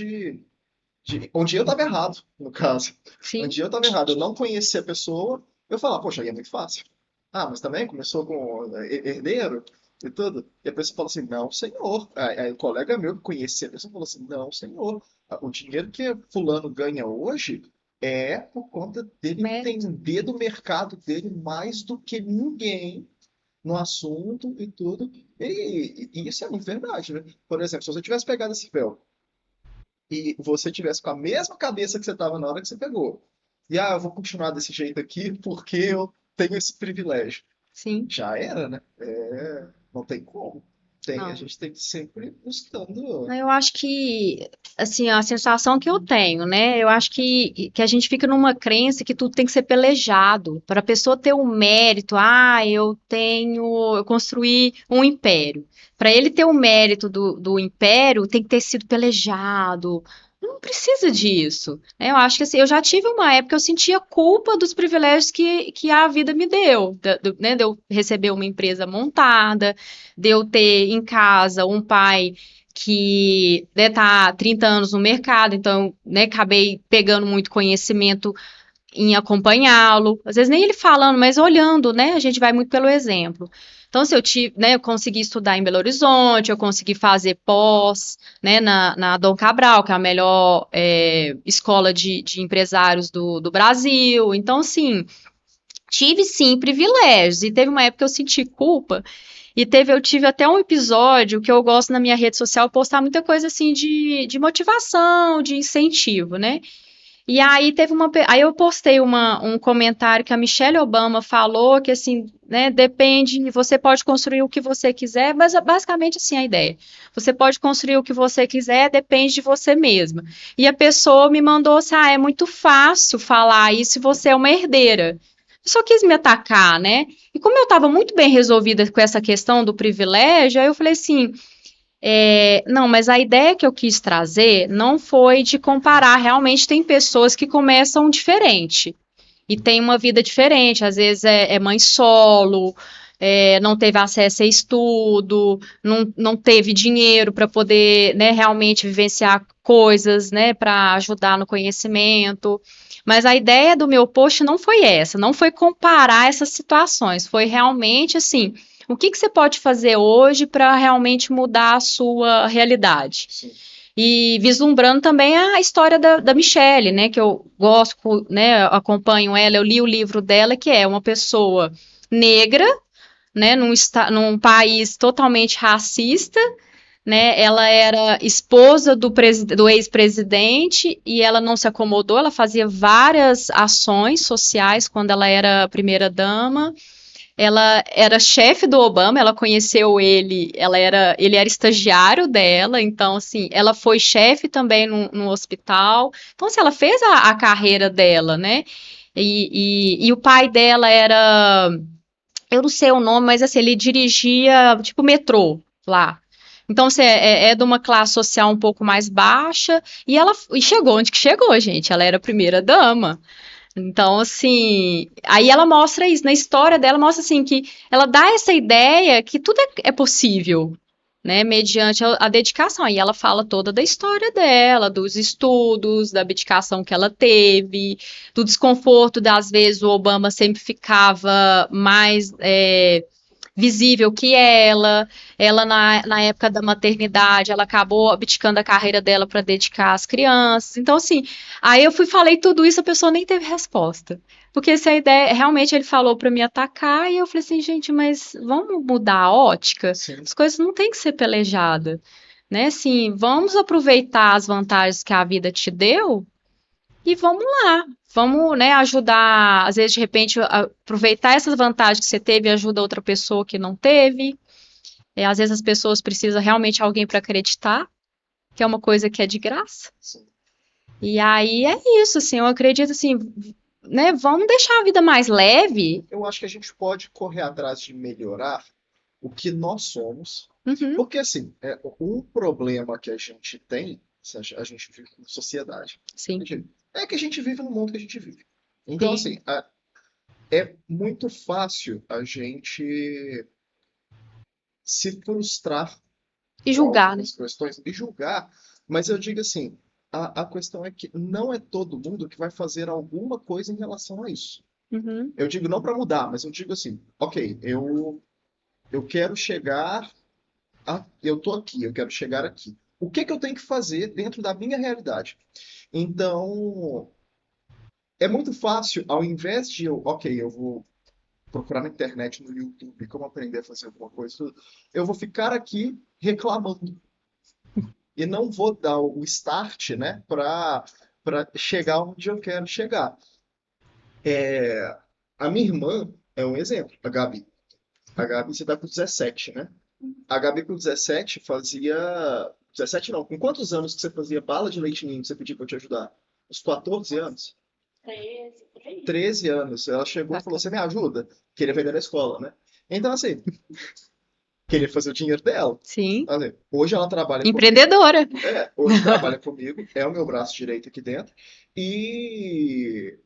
onde eu estava errado, no caso. Sim, Onde eu estava errado, eu não conhecia a pessoa, eu falava, poxa, aí é muito fácil. Ah, mas também começou com herdeiro e tudo. E a pessoa falou assim, não, senhor. Aí o colega meu que conhecia a pessoa falou assim, não, senhor. O dinheiro que fulano ganha hoje é por conta dele mérito. entender do mercado dele mais do que ninguém no assunto e tudo. E isso é muito verdade, né? Por exemplo, se você tivesse pegado esse véu e você tivesse com a mesma cabeça que você estava na hora que você pegou. E eu vou continuar desse jeito aqui porque eu tenho esse privilégio. Sim. Já era, né? Não tem como. Tem, a Não. gente tem que sempre buscando. Eu acho que, assim, a sensação que eu tenho, né? Eu acho que a gente fica numa crença que tudo tem que ser pelejado. Para a pessoa ter um mérito, eu construí um império. Para ele ter o mérito do império, tem que ter sido pelejado. Não precisa disso, né? Eu acho que assim, eu já tive uma época que eu sentia culpa dos privilégios que a vida me deu, né? De eu receber uma empresa montada, de eu ter em casa um pai que né, tá há 30 anos no mercado, então né, acabei pegando muito conhecimento em acompanhá-lo, às vezes nem ele falando, mas olhando, né? A gente vai muito pelo exemplo. Então, se eu tive, né, eu consegui estudar em Belo Horizonte, eu consegui fazer pós, né, na Dom Cabral, que é a melhor escola de empresários do Brasil. Então, assim, tive sim privilégios, e teve uma época que eu senti culpa, eu tive até um episódio que eu gosto na minha rede social postar muita coisa assim de motivação, de incentivo, né? E aí aí eu postei um comentário que a Michelle Obama falou que assim, né, depende, você pode construir o que você quiser, mas basicamente assim a ideia. Você pode construir o que você quiser, depende de você mesma. E a pessoa me mandou assim, é muito fácil falar isso se você é uma herdeira. Só quis me atacar, né? E como eu estava muito bem resolvida com essa questão do privilégio, aí eu falei assim, não, mas a ideia que eu quis trazer não foi de comparar. Realmente tem pessoas que começam diferente e tem uma vida diferente. Às vezes é mãe solo, não teve acesso a estudo, não teve dinheiro para poder, né, realmente vivenciar coisas, né, para ajudar no conhecimento. Mas a ideia do meu post não foi essa, não foi comparar essas situações, foi realmente assim, o que você pode fazer hoje para realmente mudar a sua realidade? Sim. E vislumbrando também a história da Michelle, né, que eu gosto, né, acompanho ela, eu li o livro dela, que é uma pessoa negra, né, num país totalmente racista, né, ela era esposa do ex-presidente e ela não se acomodou, ela fazia várias ações sociais quando ela era primeira-dama, ela era chefe do Obama, ela conheceu ele, ele era estagiário dela, então, assim, ela foi chefe também no hospital. Então, assim, ela fez a carreira dela, né? E o pai dela era, eu não sei o nome, mas assim, ele dirigia, tipo, metrô lá. Então, assim, é de uma classe social um pouco mais baixa, e chegou onde que chegou, gente. Ela era primeira dama. Então, assim, aí ela mostra isso, na história dela, mostra assim que ela dá essa ideia que tudo é possível, né, mediante a dedicação. Aí ela fala toda da história dela, dos estudos, da dedicação que ela teve, do desconforto das vezes o Obama sempre ficava mais visível que ela na época da maternidade, ela acabou abdicando a carreira dela para dedicar às crianças. Então, assim, aí eu fui falei tudo isso, a pessoa nem teve resposta. Porque essa ideia, realmente ele falou para me atacar e eu falei assim, gente, mas vamos mudar a ótica? Sim. As coisas não têm que ser pelejadas, né? Assim, vamos aproveitar as vantagens que a vida te deu e vamos lá, vamos, né, ajudar, às vezes, de repente, aproveitar essas vantagens que você teve e ajuda outra pessoa que não teve. Às vezes as pessoas precisam realmente de alguém para acreditar, que é uma coisa que é de graça. Sim. E aí é isso, assim, eu acredito assim, né, vamos deixar a vida mais leve. Eu acho que a gente pode correr atrás de melhorar o que nós somos, Uhum, porque assim, um problema que a gente tem, se a gente vive em sociedade, sim, é que a gente vive no mundo que a gente vive. Então, sim. assim, é muito fácil a gente se frustrar E com julgar, né? algumas questões e julgar, mas eu digo assim, a questão é que não é todo mundo que vai fazer alguma coisa em relação a isso. Uhum, Eu digo não para mudar, mas eu digo assim, ok, eu quero chegar eu tô aqui, eu quero chegar aqui. O que que eu tenho que fazer dentro da minha realidade? Então, é muito fácil, ao invés de ok, eu vou procurar na internet, no YouTube, como aprender a fazer alguma coisa, eu vou ficar aqui reclamando e não vou dar o start, né, para chegar onde eu quero chegar. A minha irmã é um exemplo, a Gabi. A Gabi, você tá com 17, né? A Gabi com 17 fazia. 17 não, com quantos anos que você fazia bala de leite ninho que você pediu pra eu te ajudar? Uns 14 anos? 13, por aí. 13 anos. Ela chegou e falou: Você Bacana. me ajuda? Queria vender na escola, né? Então, assim, queria fazer o dinheiro dela. Sim. Assim, hoje ela trabalha comigo. Empreendedora. Hoje trabalha comigo, é o meu braço direito aqui dentro. E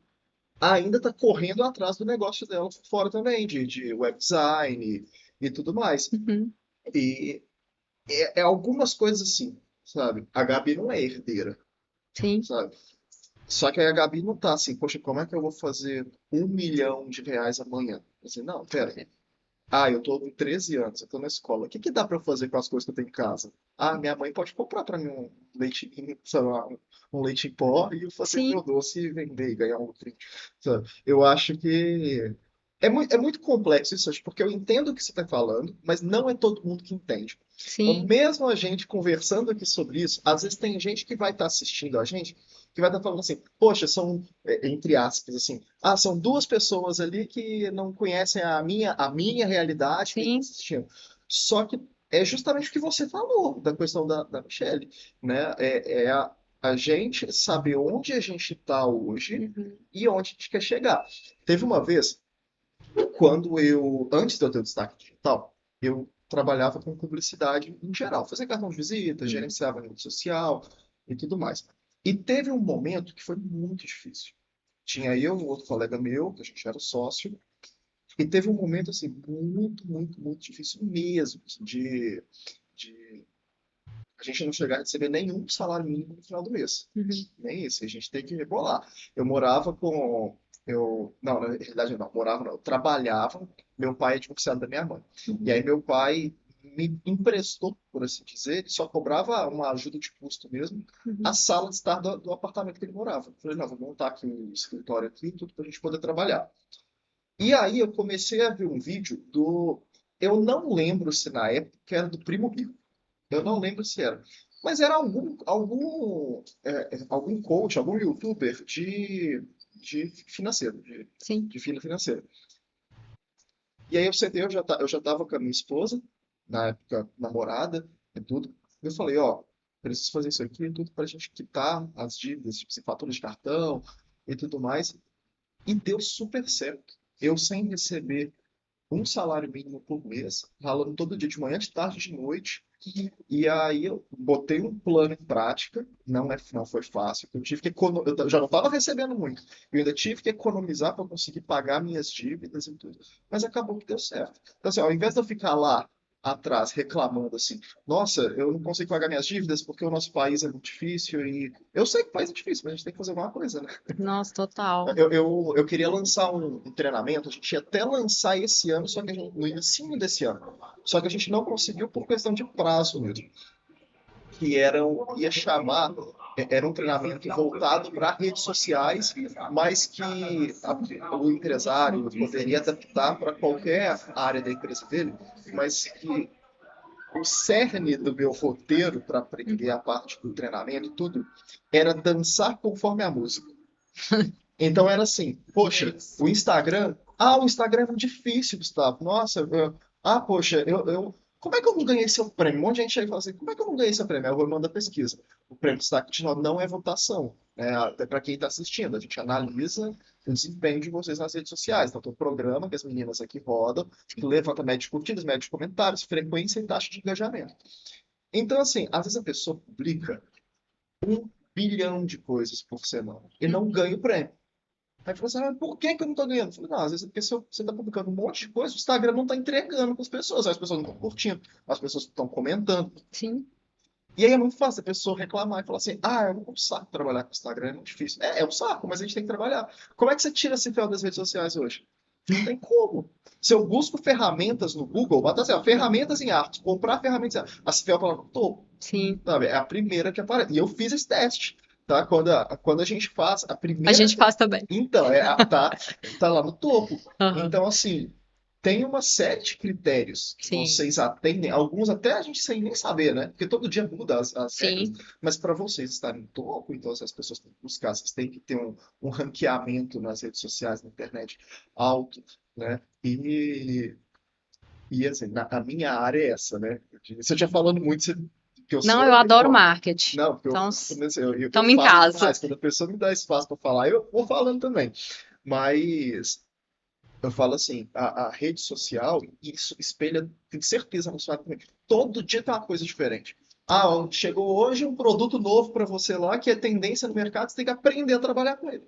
ainda tá correndo atrás do negócio dela por fora também, de web design e tudo mais. Uhum. E é algumas coisas assim, sabe? A Gabi não é herdeira, Sim. sabe? Só que aí a Gabi não tá assim, poxa, como é que eu vou fazer R$ 1 milhão amanhã? Assim, não, pera aí. Ah, eu tô com 13 anos, eu tô na escola. O que que dá pra eu fazer com as coisas que eu tenho em casa? Ah, minha mãe pode comprar pra mim um leite, sei lá, um leite em pó e eu fazer Sim. meu doce e vender e ganhar um lucro. Sabe? Eu acho que é muito complexo isso, acho, porque eu entendo o que você está falando, mas não é todo mundo que entende. Então, Sim. mesmo a gente conversando aqui sobre isso, às vezes tem gente que vai estar assistindo a gente que vai estar falando assim, poxa, são, entre aspas, assim, são duas pessoas ali que não conhecem a minha realidade que estão Sim. assistindo. Só que é justamente o que você falou da questão da Michelle, né? A gente saber onde a gente está hoje Uhum. e onde a gente quer chegar. Teve uma vez, antes de eu ter o destaque digital, eu trabalhava com publicidade em geral, fazia cartão de visita, Uhum. gerenciava rede social e tudo mais. E teve um momento que foi muito difícil. Tinha eu e um outro colega meu, que a gente era sócio, e teve um momento assim muito, muito, muito difícil mesmo, assim, de a gente não chegar a receber nenhum salário mínimo no final do mês. Uhum. Nem isso, a gente tem que rebolar. Eu morava com. Não, na realidade não, morava não, eu trabalhava, meu pai é divorciado da minha mãe. E aí Uhum. meu pai me emprestou, por assim dizer, ele só cobrava uma ajuda de custo mesmo, a Uhum. sala de estar do apartamento que ele morava. Eu falei, não, vou montar aqui um escritório aqui, tudo pra gente poder trabalhar. E aí eu comecei a ver um vídeo do. Eu não lembro se na época era do Primo Rico. Eu não lembro se era. Mas era algum coach, algum youtuber de financeiro, Sim. de fila financeira. E aí eu sentei, eu já tava com a minha esposa, na época namorada e tudo. Eu falei, ó, preciso fazer isso aqui, tudo pra gente quitar as dívidas, tipo, assim, fatura de cartão e tudo mais. E deu super certo. Eu sem receber um salário mínimo por mês, ralando todo dia, de manhã, de tarde, de noite. E aí eu botei um plano em prática, não foi fácil, eu tive que eu já não estava recebendo muito, eu ainda tive que economizar para conseguir pagar minhas dívidas e tudo, mas acabou que deu certo. Então assim, ao invés de eu ficar lá atrás reclamando assim, nossa, eu não consigo pagar minhas dívidas porque o nosso país é muito difícil e eu sei que o país é difícil, mas a gente tem que fazer alguma coisa, né? Nossa, total. Eu queria lançar um treinamento, a gente ia até lançar esse ano, só que no início desse ano. Só que a gente não conseguiu por questão de prazo mesmo. Ia chamar, era um treinamento voltado para redes sociais, mas que o empresário poderia adaptar para qualquer área da empresa dele, mas que o cerne do meu roteiro para aprender a parte do treinamento e tudo era dançar conforme a música. Então era assim, poxa, o Instagram é muito difícil, Gustavo. Nossa, poxa, como é que eu não ganhei seu prêmio? Um monte de gente aí fala assim, como é que eu não ganhei seu prêmio? Aí eu vou mandar pesquisa. O prêmio Destaque Digital não é votação, né? Até para quem está assistindo, a gente analisa o desempenho de vocês nas redes sociais. Então tem um programa que as meninas aqui rodam, que levanta média de curtidas, média de comentários, frequência e taxa de engajamento. Então, assim, às vezes a pessoa publica 1 bilhão de coisas por semana e não ganha o prêmio. Aí falou assim, por que que eu não tô ganhando? Eu falei, não, às vezes é porque você tá publicando um monte de coisa, o Instagram não tá entregando para as pessoas, as pessoas não estão curtindo, as pessoas estão comentando. Sim. E aí é muito fácil a pessoa reclamar e falar assim, é um saco trabalhar com o Instagram, é muito difícil. É um saco, mas a gente tem que trabalhar. Como é que você tira esse fel das redes sociais hoje? Não tem como. Se eu busco ferramentas no Google, bota assim, ó, ferramentas em arte, comprar ferramentas em arte, a Cifel tá lá no topo. Sim. Sabe? É a primeira que aparece. E eu fiz esse teste, tá? Quando a gente faz a A primeira. gente faz também. Então, tá lá no topo. Aham. Então, assim, tem uma série de critérios que Sim. vocês atendem, alguns até a gente sem nem saber, né? Porque todo dia muda as regras. Sim. Mas para vocês estarem no topo, então as pessoas têm que buscar, vocês têm que ter um ranqueamento nas redes sociais, na internet alto, né? E assim, a minha área é essa, né? Você já falando muito que eu Não, sou eu adoro informe. marketing. Não, porque Então, eu estamos em falo casa. demais. Quando a pessoa me dá espaço para falar, eu vou falando também. Mas eu falo assim, a rede social, isso espelha, tenho certeza, na sua também. Todo dia tem uma coisa diferente. Ah, ó, chegou hoje um produto novo para você lá, que é tendência no mercado, você tem que aprender a trabalhar com ele.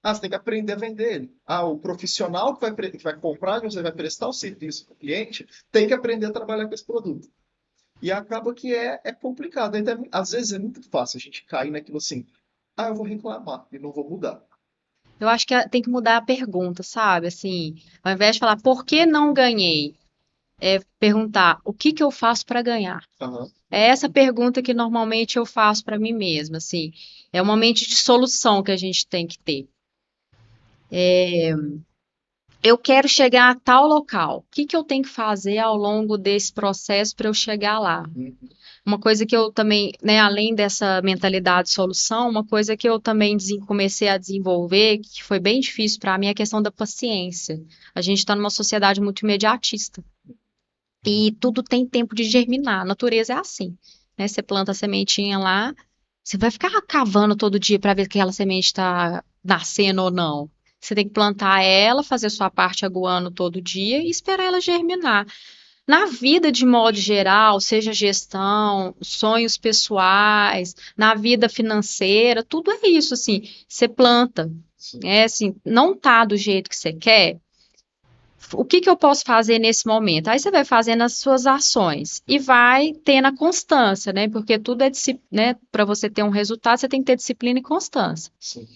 Ah, você tem que aprender a vender ele. Ah, o profissional que vai comprar, que você vai prestar o serviço para o cliente, tem que aprender a trabalhar com esse produto. E acaba que é complicado. Então, às vezes é muito fácil a gente cair naquilo assim, ah, eu vou reclamar e não vou mudar. Eu acho que tem que mudar a pergunta, sabe? Assim, ao invés de falar por que não ganhei, é perguntar o que que eu faço para ganhar. Aham, É essa pergunta que normalmente eu faço para mim mesma, assim. É uma mente de solução que a gente tem que ter. Eu quero chegar a tal local. O que que eu tenho que fazer ao longo desse processo para eu chegar lá? uhum, Uma coisa que eu também, né, além dessa mentalidade de solução, uma coisa que eu também comecei a desenvolver, que foi bem difícil para mim, é a questão da paciência. A gente está numa sociedade muito imediatista e tudo tem tempo de germinar. A natureza é assim, né? Você planta a sementinha lá, você vai ficar cavando todo dia para ver que aquela semente está nascendo ou não. Você tem que plantar ela, fazer sua parte aguando todo dia e esperar ela germinar. Na vida de modo geral, seja gestão, sonhos pessoais, na vida financeira, tudo é isso, assim, você planta, sim. é assim, não tá do jeito que você quer, o que que eu posso fazer nesse momento? Aí você vai fazendo as suas ações e vai tendo a constância, né? Porque tudo é, né, para você ter um resultado, você tem que ter disciplina e constância. Sim.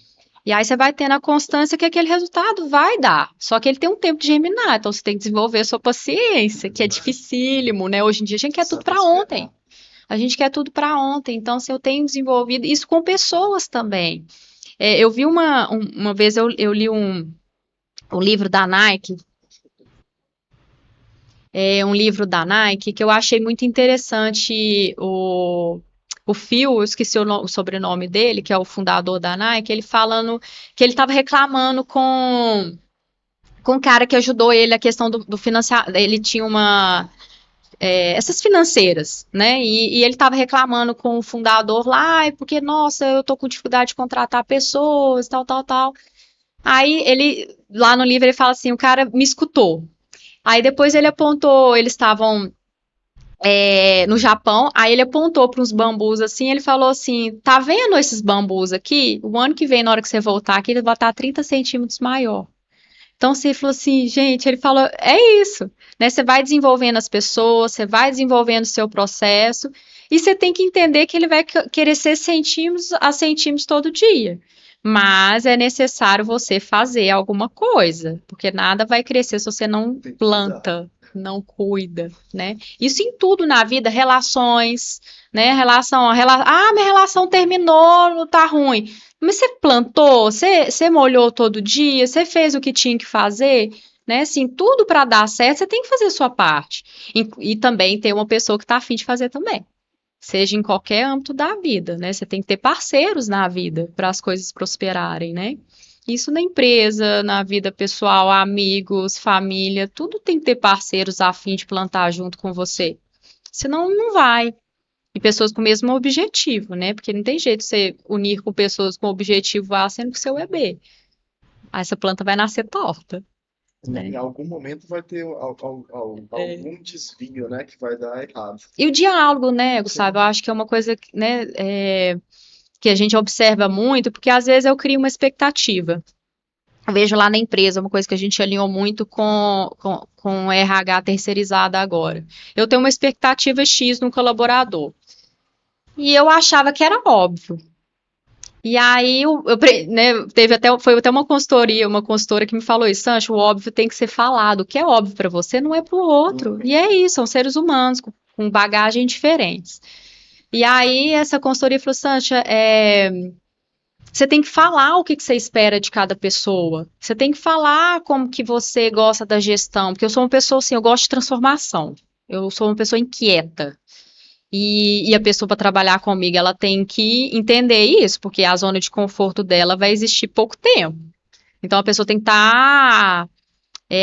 E aí você vai tendo a constância que aquele resultado vai dar. Só que ele tem um tempo de germinar, então você tem que desenvolver a sua paciência, que é dificílimo, né? Hoje em dia a gente quer tudo Saber para ontem. esperar. A gente quer tudo para ontem. Então, se eu tenho desenvolvido isso com pessoas também. É, eu vi uma vez eu li um livro da Nike, um livro da Nike que eu achei muito interessante. O Phil, eu esqueci o sobrenome dele, que é o fundador da Nike, ele falando que ele estava reclamando com o cara que ajudou ele a questão do financiamento. Ele tinha essas financeiras, né? E ele estava reclamando com o fundador lá, porque, nossa, eu tô com dificuldade de contratar pessoas, tal, tal, tal. Aí ele, lá no livro, ele fala assim: o cara me escutou. Aí depois ele apontou, eles estavam no Japão, aí ele apontou para uns bambus assim, ele falou assim: tá vendo esses bambus aqui? O ano que vem, na hora que você voltar aqui, ele vai estar 30 centímetros maior. Então você falou assim, gente, ele falou, é isso, né? Você vai desenvolvendo as pessoas, você vai desenvolvendo o seu processo, e você tem que entender que ele vai querer ser centímetros a centímetros todo dia. Mas é necessário você fazer alguma coisa, porque nada vai crescer se você não Tem que cuidar. planta, não cuida, né? Isso em tudo na vida, relações, né? Minha relação terminou, não tá ruim. Mas você plantou, você molhou todo dia, você fez o que tinha que fazer, né? Assim, tudo para dar certo, você tem que fazer a sua parte. E também ter uma pessoa que está afim de fazer também. Seja em qualquer âmbito da vida, né? Você tem que ter parceiros na vida para as coisas prosperarem, né? Isso na empresa, na vida pessoal, amigos, família, tudo tem que ter parceiros a fim de plantar junto com você. Senão não vai. E pessoas com o mesmo objetivo, né? Porque não tem jeito de você unir com pessoas com objetivo A, sendo que o seu é B. Aí essa planta vai nascer torta, Em né? algum momento vai ter algum desvio, né, que vai dar errado. E o diálogo, né, Gustavo? Eu Sim. acho que é uma coisa, né, que a gente observa muito, porque às vezes eu crio uma expectativa. Eu vejo lá na empresa uma coisa que a gente alinhou muito com o RH terceirizado agora. Eu tenho uma expectativa X no colaborador. E eu achava que era óbvio. E aí, né, foi até uma consultora que me falou isso, Sancho, o óbvio tem que ser falado. O que é óbvio para você não é para o outro. Uhum. E é isso, são seres humanos com bagagem diferentes. E aí, essa consultoria falou, Sancho, você tem que falar o que você espera de cada pessoa. Você tem que falar como que você gosta da gestão. Porque eu sou uma pessoa assim, eu gosto de transformação. Eu sou uma pessoa inquieta. E a pessoa para trabalhar comigo, ela tem que entender isso, porque a zona de conforto dela vai existir pouco tempo. Então a pessoa tem que estar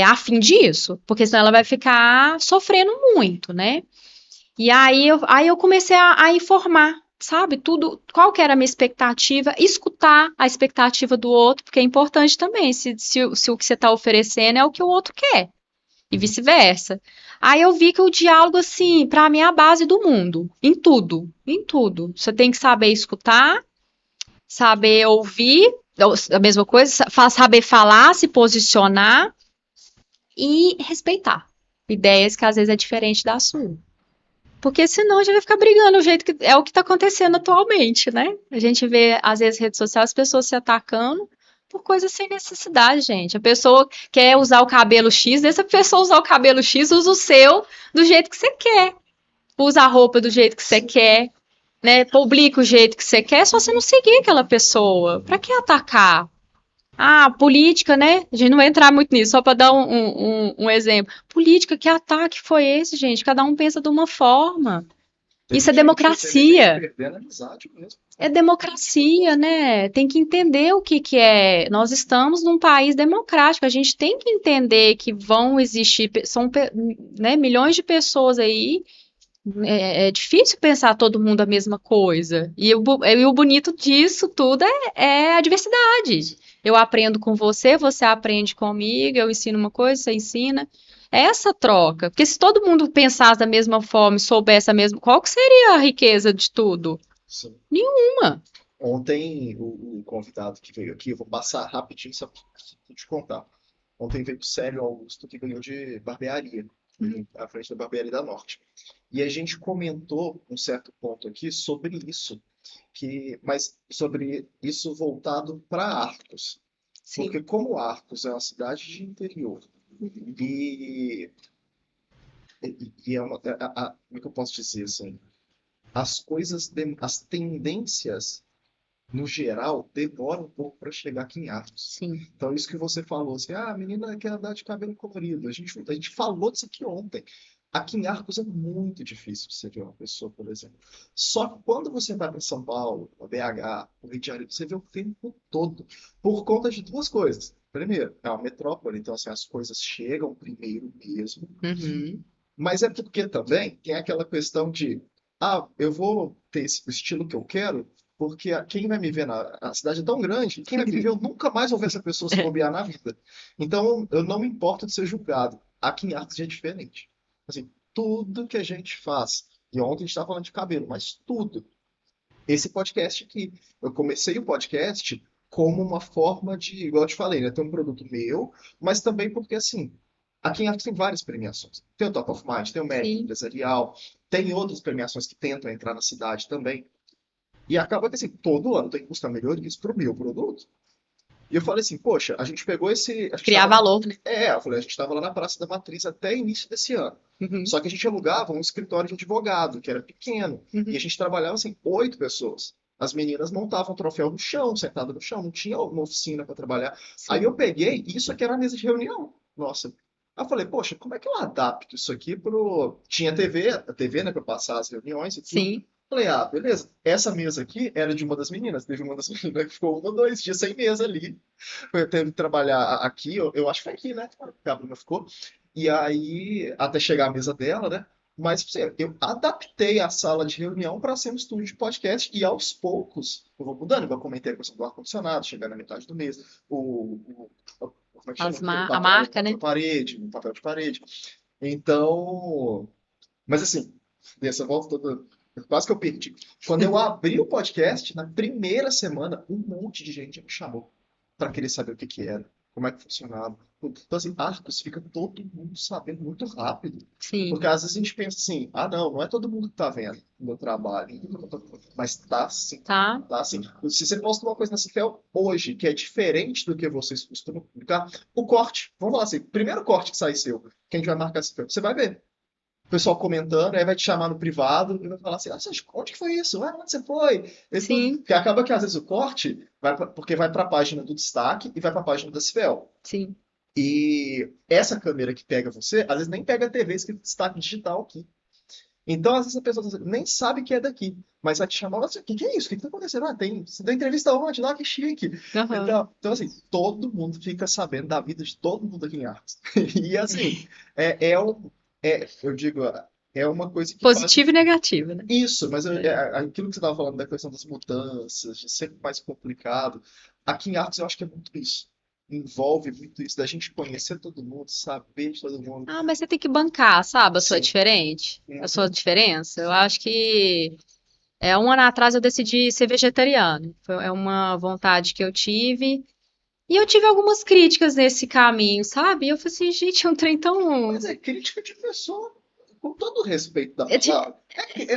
a fim disso, porque senão ela vai ficar sofrendo muito, né? E aí eu comecei a informar, sabe, tudo, qual que era a minha expectativa, escutar a expectativa do outro, porque é importante também, se o que você está oferecendo é o que o outro quer, e vice-versa. Aí eu vi que o diálogo, assim, para mim é a base do mundo, em tudo, em tudo. Você tem que saber escutar, saber ouvir, a mesma coisa, saber falar, se posicionar e respeitar ideias que às vezes é diferente da sua. Porque senão a gente vai ficar brigando do jeito que é o que está acontecendo atualmente, né? A gente vê, às vezes, redes sociais, as pessoas se atacando por coisas sem necessidade, gente. A pessoa quer usar o cabelo X, deixa a pessoa usar o cabelo X, usa o seu do jeito que você quer. Usa a roupa do jeito que você quer, né? Publica o jeito que você quer, é só você não seguir aquela pessoa. Pra que atacar? Ah, política, né? A gente não vai entrar muito nisso, só para dar um exemplo. Política, que ataque foi esse, gente? Cada um pensa de uma forma. Isso é Teve gente democracia. perdendo amizade mesmo. É democracia, né? Tem que entender o que que é. Nós estamos num país democrático. A gente tem que entender que vão existir, né, milhões de pessoas aí. É difícil pensar todo mundo a mesma coisa. E o bonito disso tudo é a diversidade. Eu aprendo com você, você aprende comigo, eu ensino uma coisa, você ensina. É essa troca. Porque se todo mundo pensasse da mesma forma e soubesse a mesma, qual que seria a riqueza de tudo? Sim. Nenhuma. Ontem, o convidado que veio aqui, eu vou passar rapidinho só para te contar. Ontem veio o Célio Augusto, que ganhou de barbearia, à frente da Barbearia da Norte. E a gente comentou um certo ponto aqui sobre isso, mas sobre isso voltado para Arcos. Sim. Porque como Arcos é uma cidade de interior, e, e é uma, como é que eu posso dizer assim? As tendências no geral, demora um pouco para chegar aqui em Arcos. Sim. Então, isso que você falou, assim, a menina quer andar de cabelo colorido. A gente falou disso aqui ontem. Aqui em Arcos é muito difícil de você ver uma pessoa, por exemplo. Só que quando você vai para São Paulo, para BH, para Rio de Janeiro, você vê o tempo todo. Por conta de duas coisas. Primeiro, é uma metrópole, então assim, as coisas chegam primeiro mesmo. Uhum. Mas é porque também tem aquela questão de, eu vou ter o estilo que eu quero, porque quem vai me ver a cidade é tão grande, quem vai me ver, eu nunca mais vou ver essa pessoa se bobear na vida. Então, eu não me importo de ser julgado. Aqui em Arcos é diferente. Assim, tudo que a gente faz, e ontem a gente estava falando de cabelo, mas tudo. Esse podcast aqui, eu comecei o podcast como uma forma de, igual eu te falei, né, ter um produto meu, mas também porque, assim, aqui em Arcos tem várias premiações. Tem o Top of Mind, tem o Mérito Sim. Empresarial, tem outras premiações que tentam entrar na cidade também. E acaba que, assim, todo ano tem que buscar melhorias para o meu produto. E eu falei assim, poxa, a gente pegou esse. Criar valor, né? Eu falei, a gente estava lá na Praça da Matriz até início desse ano. Uhum. Só que a gente alugava um escritório de advogado, que era pequeno. Uhum. E a gente trabalhava, assim, 8 pessoas. As meninas montavam o troféu no chão, sentado no chão, não tinha uma oficina para trabalhar. Sim. Aí eu peguei, isso aqui era a mesa de reunião. Nossa. Aí eu falei, poxa, como é que eu adapto isso aqui pro. Tinha a TV, né, para passar as reuniões e tudo. Sim. Falei, beleza. Essa mesa aqui era de uma das meninas. Teve uma das meninas que ficou 2 dias sem mesa ali. Eu teve que trabalhar aqui, eu acho que foi aqui, né? Que a Bruna ficou. E aí, até chegar a mesa dela, né? Mas assim, eu adaptei a sala de reunião para ser um estúdio de podcast e aos poucos eu vou mudando. Igual eu comentei a questão do ar-condicionado, chegar na metade do mês. Como é que chama? A marca, né? O papel de parede. Então, mas assim, dessa volta toda, quase que eu perdi. Quando eu abri o podcast, na primeira semana, um monte de gente me chamou para querer saber o que que era, como é que funcionava. Então, assim, Arcos fica todo mundo sabendo muito rápido. Sim. Porque às vezes a gente pensa assim, não é todo mundo que tá vendo o meu trabalho. Mas tá sim. Tá. Tá sim. Se você posta uma coisa na Cifel hoje, que é diferente do que vocês costumam publicar, o corte, vamos falar assim, primeiro corte que sai seu, que a gente vai marcar a Cifel, você vai ver o pessoal comentando, aí vai te chamar no privado e vai falar assim, onde que foi isso? Onde você foi? Sim. Porque acaba que às vezes o corte porque vai para a página do destaque e vai para a página da Cifel. Sim. E essa câmera que pega você, às vezes nem pega a TV escrito destaque digital aqui. Então, às vezes a pessoa nem sabe que é daqui, mas vai te chamar, o que é isso? O que tá acontecendo? Você deu entrevista onde? Lá, que chique. Aham. Então, assim, todo mundo fica sabendo da vida de todo mundo aqui em Arcos. E, assim, eu digo, é uma coisa que faz Positivo e negativo, né? isso, mas aquilo que você estava falando da questão das mudanças, de ser mais complicado, aqui em Arcos eu acho que é muito isso. Envolve muito isso, da gente conhecer todo mundo, saber de todo mundo. Ah, mas você tem que bancar, sabe, a sua Sim. diferente, a sua Uhum. diferença. Eu acho que um ano atrás eu decidi ser vegetariano. É uma vontade que eu tive. E eu tive algumas críticas nesse caminho, sabe? E eu falei assim, gente, é um trem tão. Mas é crítica de pessoa, com todo o respeito da é de- palavra.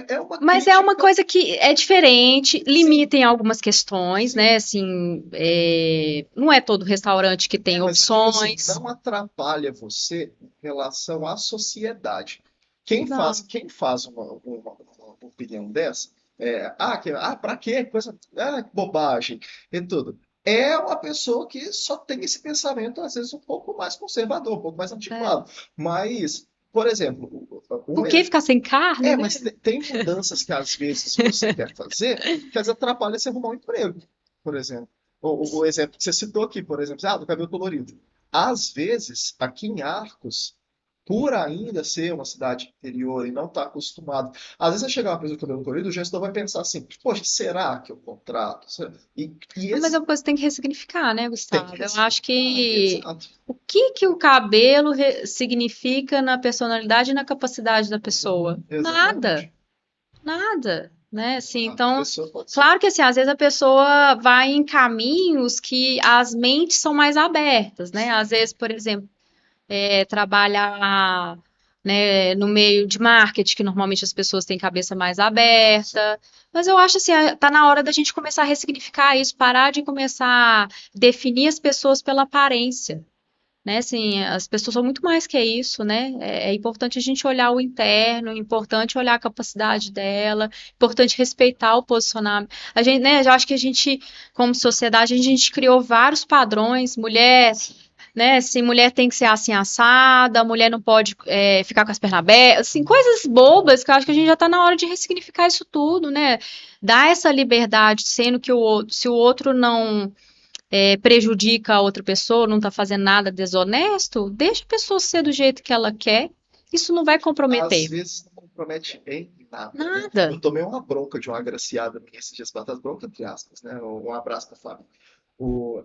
É uma Mas é uma crítica. coisa que é diferente, Sim, limita em algumas questões, sim. né? Assim, não é todo restaurante que tem Mas eu digo assim, opções. não atrapalha você em relação à sociedade. Não. Quem faz uma opinião dessa, pra quê? Coisa, que bobagem e tudo. É uma pessoa que só tem esse pensamento, às vezes, um pouco mais conservador, um pouco mais É. antiquado. Mas, por exemplo, Por que ficar sem carne, né? mas tem mudanças que às vezes você quer fazer que às vezes atrapalha você arrumar um emprego, por exemplo. O exemplo que você citou aqui, por exemplo, do cabelo colorido. Às vezes, aqui em Arcos, por ainda ser uma cidade interior e não estar acostumado, às vezes você chegar uma pessoa com cabelo colorido, o gestor vai pensar assim, poxa, será que eu contrato? E Ah, mas é esse uma coisa que tem que ressignificar, né, tem Gustavo? que Eu acho ressignificar, que exato. o que que o cabelo significa na personalidade e na capacidade da pessoa? Nada, Exatamente. nada, né? Assim, A então, pessoa pode ser. claro que assim, às vezes a pessoa vai em caminhos que as mentes são mais abertas, né? Às vezes, por exemplo, trabalhar, né, no meio de marketing, que normalmente as pessoas têm cabeça mais aberta. Mas eu acho assim, tá na hora da gente começar a ressignificar isso, parar de começar a definir as pessoas pela aparência. Né, assim, as pessoas são muito mais que isso, né? É importante a gente olhar o interno, é importante olhar a capacidade dela, é importante respeitar o posicionamento. A gente, né, eu acho que a gente, como sociedade, a gente criou vários padrões, mulher, né? Se mulher tem que ser assim assada, mulher não pode ficar com as pernas abertas, assim, coisas bobas que eu acho que a gente já está na hora de ressignificar isso tudo, né? Dar essa liberdade, sendo que se o outro não prejudica a outra pessoa, não está fazendo nada desonesto, deixa a pessoa ser do jeito que ela quer. Isso não vai Às comprometer vezes não compromete em nada, né? Eu nada. tomei uma bronca de uma agraciada minha esses dias para trás, bronca entre aspas, né? Um abraço para Fábio.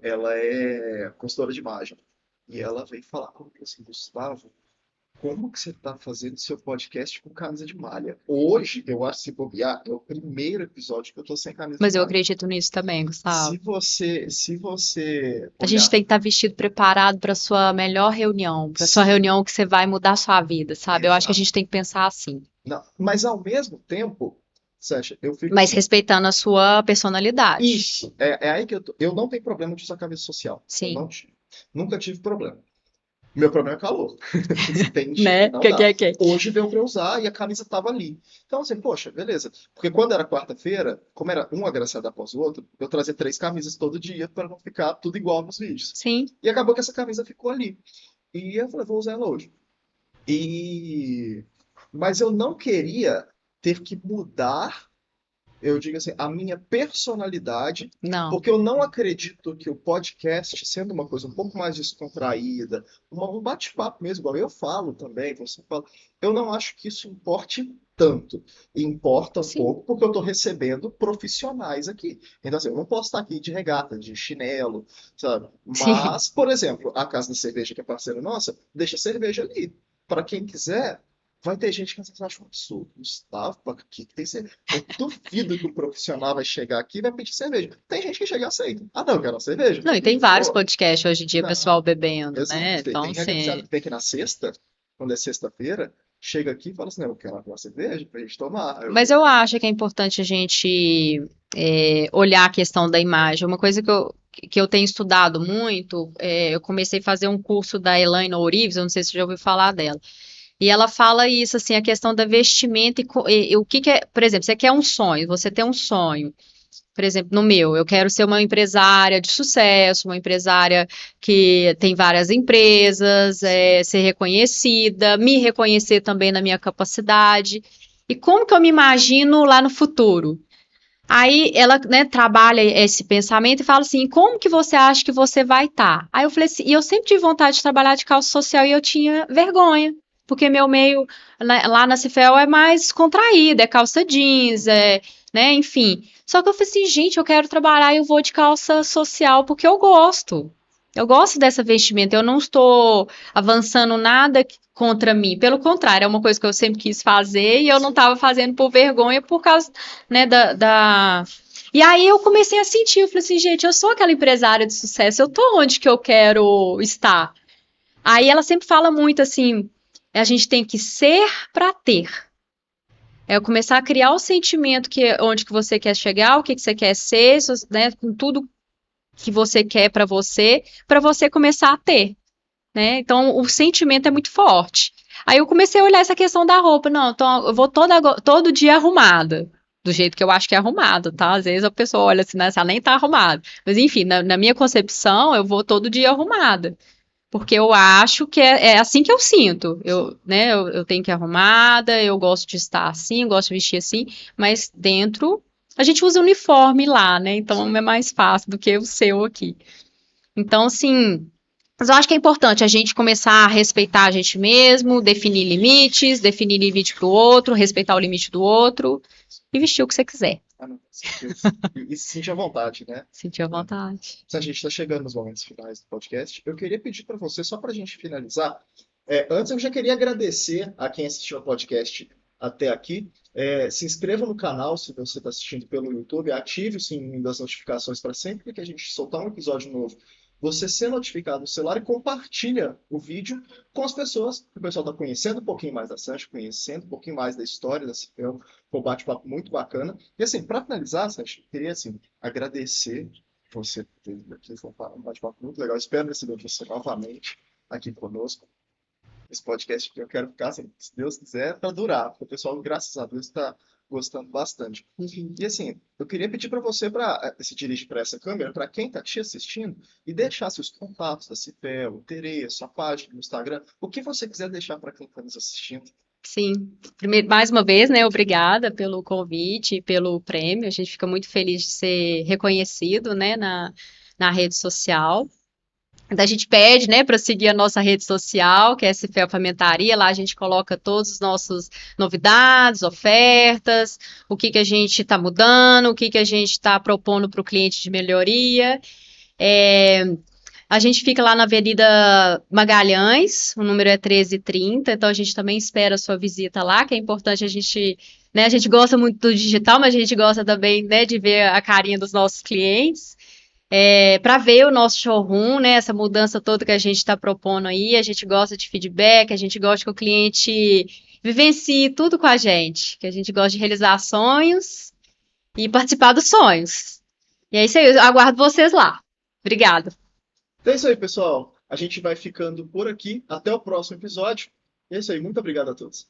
Ela é consultora de imagem. E ela veio falar comigo assim, Gustavo, como que você está fazendo seu podcast com camisa de malha? Hoje, eu acho que se bobear, é o primeiro episódio que eu tô sem camisa de Mas eu malha. acredito nisso também, Gustavo. Se você A gente olhar, tem que estar vestido preparado para sua melhor reunião, para sua sim, reunião que você vai mudar a sua vida, sabe? Eu acho que a exato. gente tem que pensar assim, Não, mas ao mesmo tempo, Sasha, eu fico mas assim, respeitando a sua personalidade. isso, é aí que eu não tenho problema de usar camisa social. Eu Sim, não tive. Nunca tive problema. Meu problema é calor. Tem dia que né? não dá. Que. Hoje deu pra eu usar e a camisa tava ali. Então, assim, poxa, beleza. Porque quando era quarta-feira, como era um agraciado após o outro, eu trazia 3 camisas todo dia para não ficar tudo igual nos vídeos. Sim, E acabou que essa camisa ficou ali. E eu falei, vou usar ela hoje. E... Mas eu não queria ter que mudar, eu digo assim, a minha personalidade, não. porque eu não acredito que o podcast, sendo uma coisa um pouco mais descontraída, um bate-papo mesmo, igual eu falo também, você fala, eu não acho que isso importe tanto. Importa um Sim, pouco porque eu estou recebendo profissionais aqui. Então, assim, eu não posso estar aqui de regata, de chinelo, sabe? sim. Mas, por exemplo, a Casa da Cerveja, que é parceira nossa, deixa a cerveja ali. Para quem quiser, vai ter gente que às vezes acha um absurdo. Gustavo, pra que tem cerveja? Eu duvido que o profissional vai chegar aqui e vai pedir cerveja. Tem gente que chega e aceita. Ah, não, eu quero uma cerveja. Não, e tem vários Pô, podcasts hoje em dia, pessoal não, bebendo, né? exato. Então, Tem regra assim. que tem que na sexta, quando é sexta-feira, chega aqui e fala assim, não, eu quero uma cerveja pra gente tomar. Mas eu acho que é importante a gente olhar a questão da imagem. Uma coisa que eu tenho estudado muito, eu comecei a fazer um curso da Elaine Ourives, eu não sei se você já ouviu falar dela. E ela fala isso, assim, a questão da vestimenta e o que é, por exemplo, você quer um sonho, você tem um sonho. Por exemplo, no meu, eu quero ser uma empresária de sucesso, uma empresária que tem várias empresas, ser reconhecida, me reconhecer também na minha capacidade. E como que eu me imagino lá no futuro? Aí ela, né, trabalha esse pensamento e fala assim, como que você acha que você vai estar? Aí eu falei assim, e eu sempre tive vontade de trabalhar de calça social e eu tinha vergonha, porque meu meio lá na Cifel é mais contraído, é calça jeans, né, enfim. Só que eu falei assim, gente, eu quero trabalhar e eu vou de calça social porque eu gosto. Eu gosto dessa vestimenta, eu não estou avançando nada contra mim. Pelo contrário, é uma coisa que eu sempre quis fazer e eu não estava fazendo por vergonha por causa, né, E aí eu comecei a sentir, eu falei assim, gente, eu sou aquela empresária de sucesso, eu tô onde que eu quero estar. Aí ela sempre fala muito assim, a gente tem que ser para ter. É eu começar a criar o sentimento que onde que você quer chegar, o que que você quer ser, né, com tudo que você quer para você começar a ter, né? Então o sentimento é muito forte. Aí eu comecei a olhar essa questão da roupa. Não, então eu vou todo dia arrumada. Do jeito que eu acho que é arrumado, tá? Às vezes a pessoa olha assim, né? Ela nem tá arrumada. Mas enfim, na minha concepção, eu vou todo dia arrumada. Porque eu acho que é assim que eu sinto. Né, eu tenho que ir arrumada, eu gosto de estar assim, eu gosto de vestir assim, mas dentro a gente usa uniforme lá, né? Então é mais fácil do que o seu aqui. Então, assim, mas eu acho que é importante a gente começar a respeitar a gente mesmo, definir limite para o outro, respeitar o limite do outro e vestir o que você quiser. Ah, não, com certeza. E se sentir à vontade, né? Sentir à vontade. A gente está chegando nos momentos finais do podcast. Eu queria pedir para você, só para a gente finalizar, antes eu já queria agradecer a quem assistiu ao podcast até aqui. Se inscreva no canal se você está assistindo pelo YouTube, ative o sininho das notificações para sempre que a gente soltar um episódio novo, você ser notificado no celular e compartilha o vídeo com as pessoas. O pessoal está conhecendo um pouquinho mais da Sancho, conhecendo um pouquinho mais da história da Cifel. Foi um bate-papo muito bacana. E assim, para finalizar, Sancho, eu queria assim, agradecer você ter aqui. Foi um bate-papo muito legal. Espero receber você novamente aqui conosco. Esse podcast que eu quero ficar, assim, se Deus quiser, para durar. Porque o pessoal, graças a Deus, está gostando bastante. E assim, eu queria pedir para você para se dirigir para essa câmera, para quem está te assistindo, e deixar seus contatos da Cifel, o interesse, sua página no Instagram, o que você quiser deixar para quem está nos assistindo. Sim, primeiro, mais uma vez, né, obrigada pelo convite e pelo prêmio. A gente fica muito feliz de ser reconhecido, né, na rede social. A gente pede, né, para seguir a nossa rede social, que é SFL Fermentaria. Lá a gente coloca todos os nossos novidades, ofertas, o que que a gente está mudando, o que que a gente está propondo para o cliente de melhoria. A gente fica lá na Avenida Magalhães, o número é 1330, então a gente também espera a sua visita lá, que é importante a gente, né, a gente gosta muito do digital, mas a gente gosta também, né, de ver a carinha dos nossos clientes. Para ver o nosso showroom, né, essa mudança toda que a gente está propondo aí, a gente gosta de feedback, a gente gosta que o cliente vivencie tudo com a gente, que a gente gosta de realizar sonhos e participar dos sonhos. E é isso aí, eu aguardo vocês lá. Obrigada. Então é isso aí, pessoal. A gente vai ficando por aqui. Até o próximo episódio. E é isso aí. Muito obrigado a todos.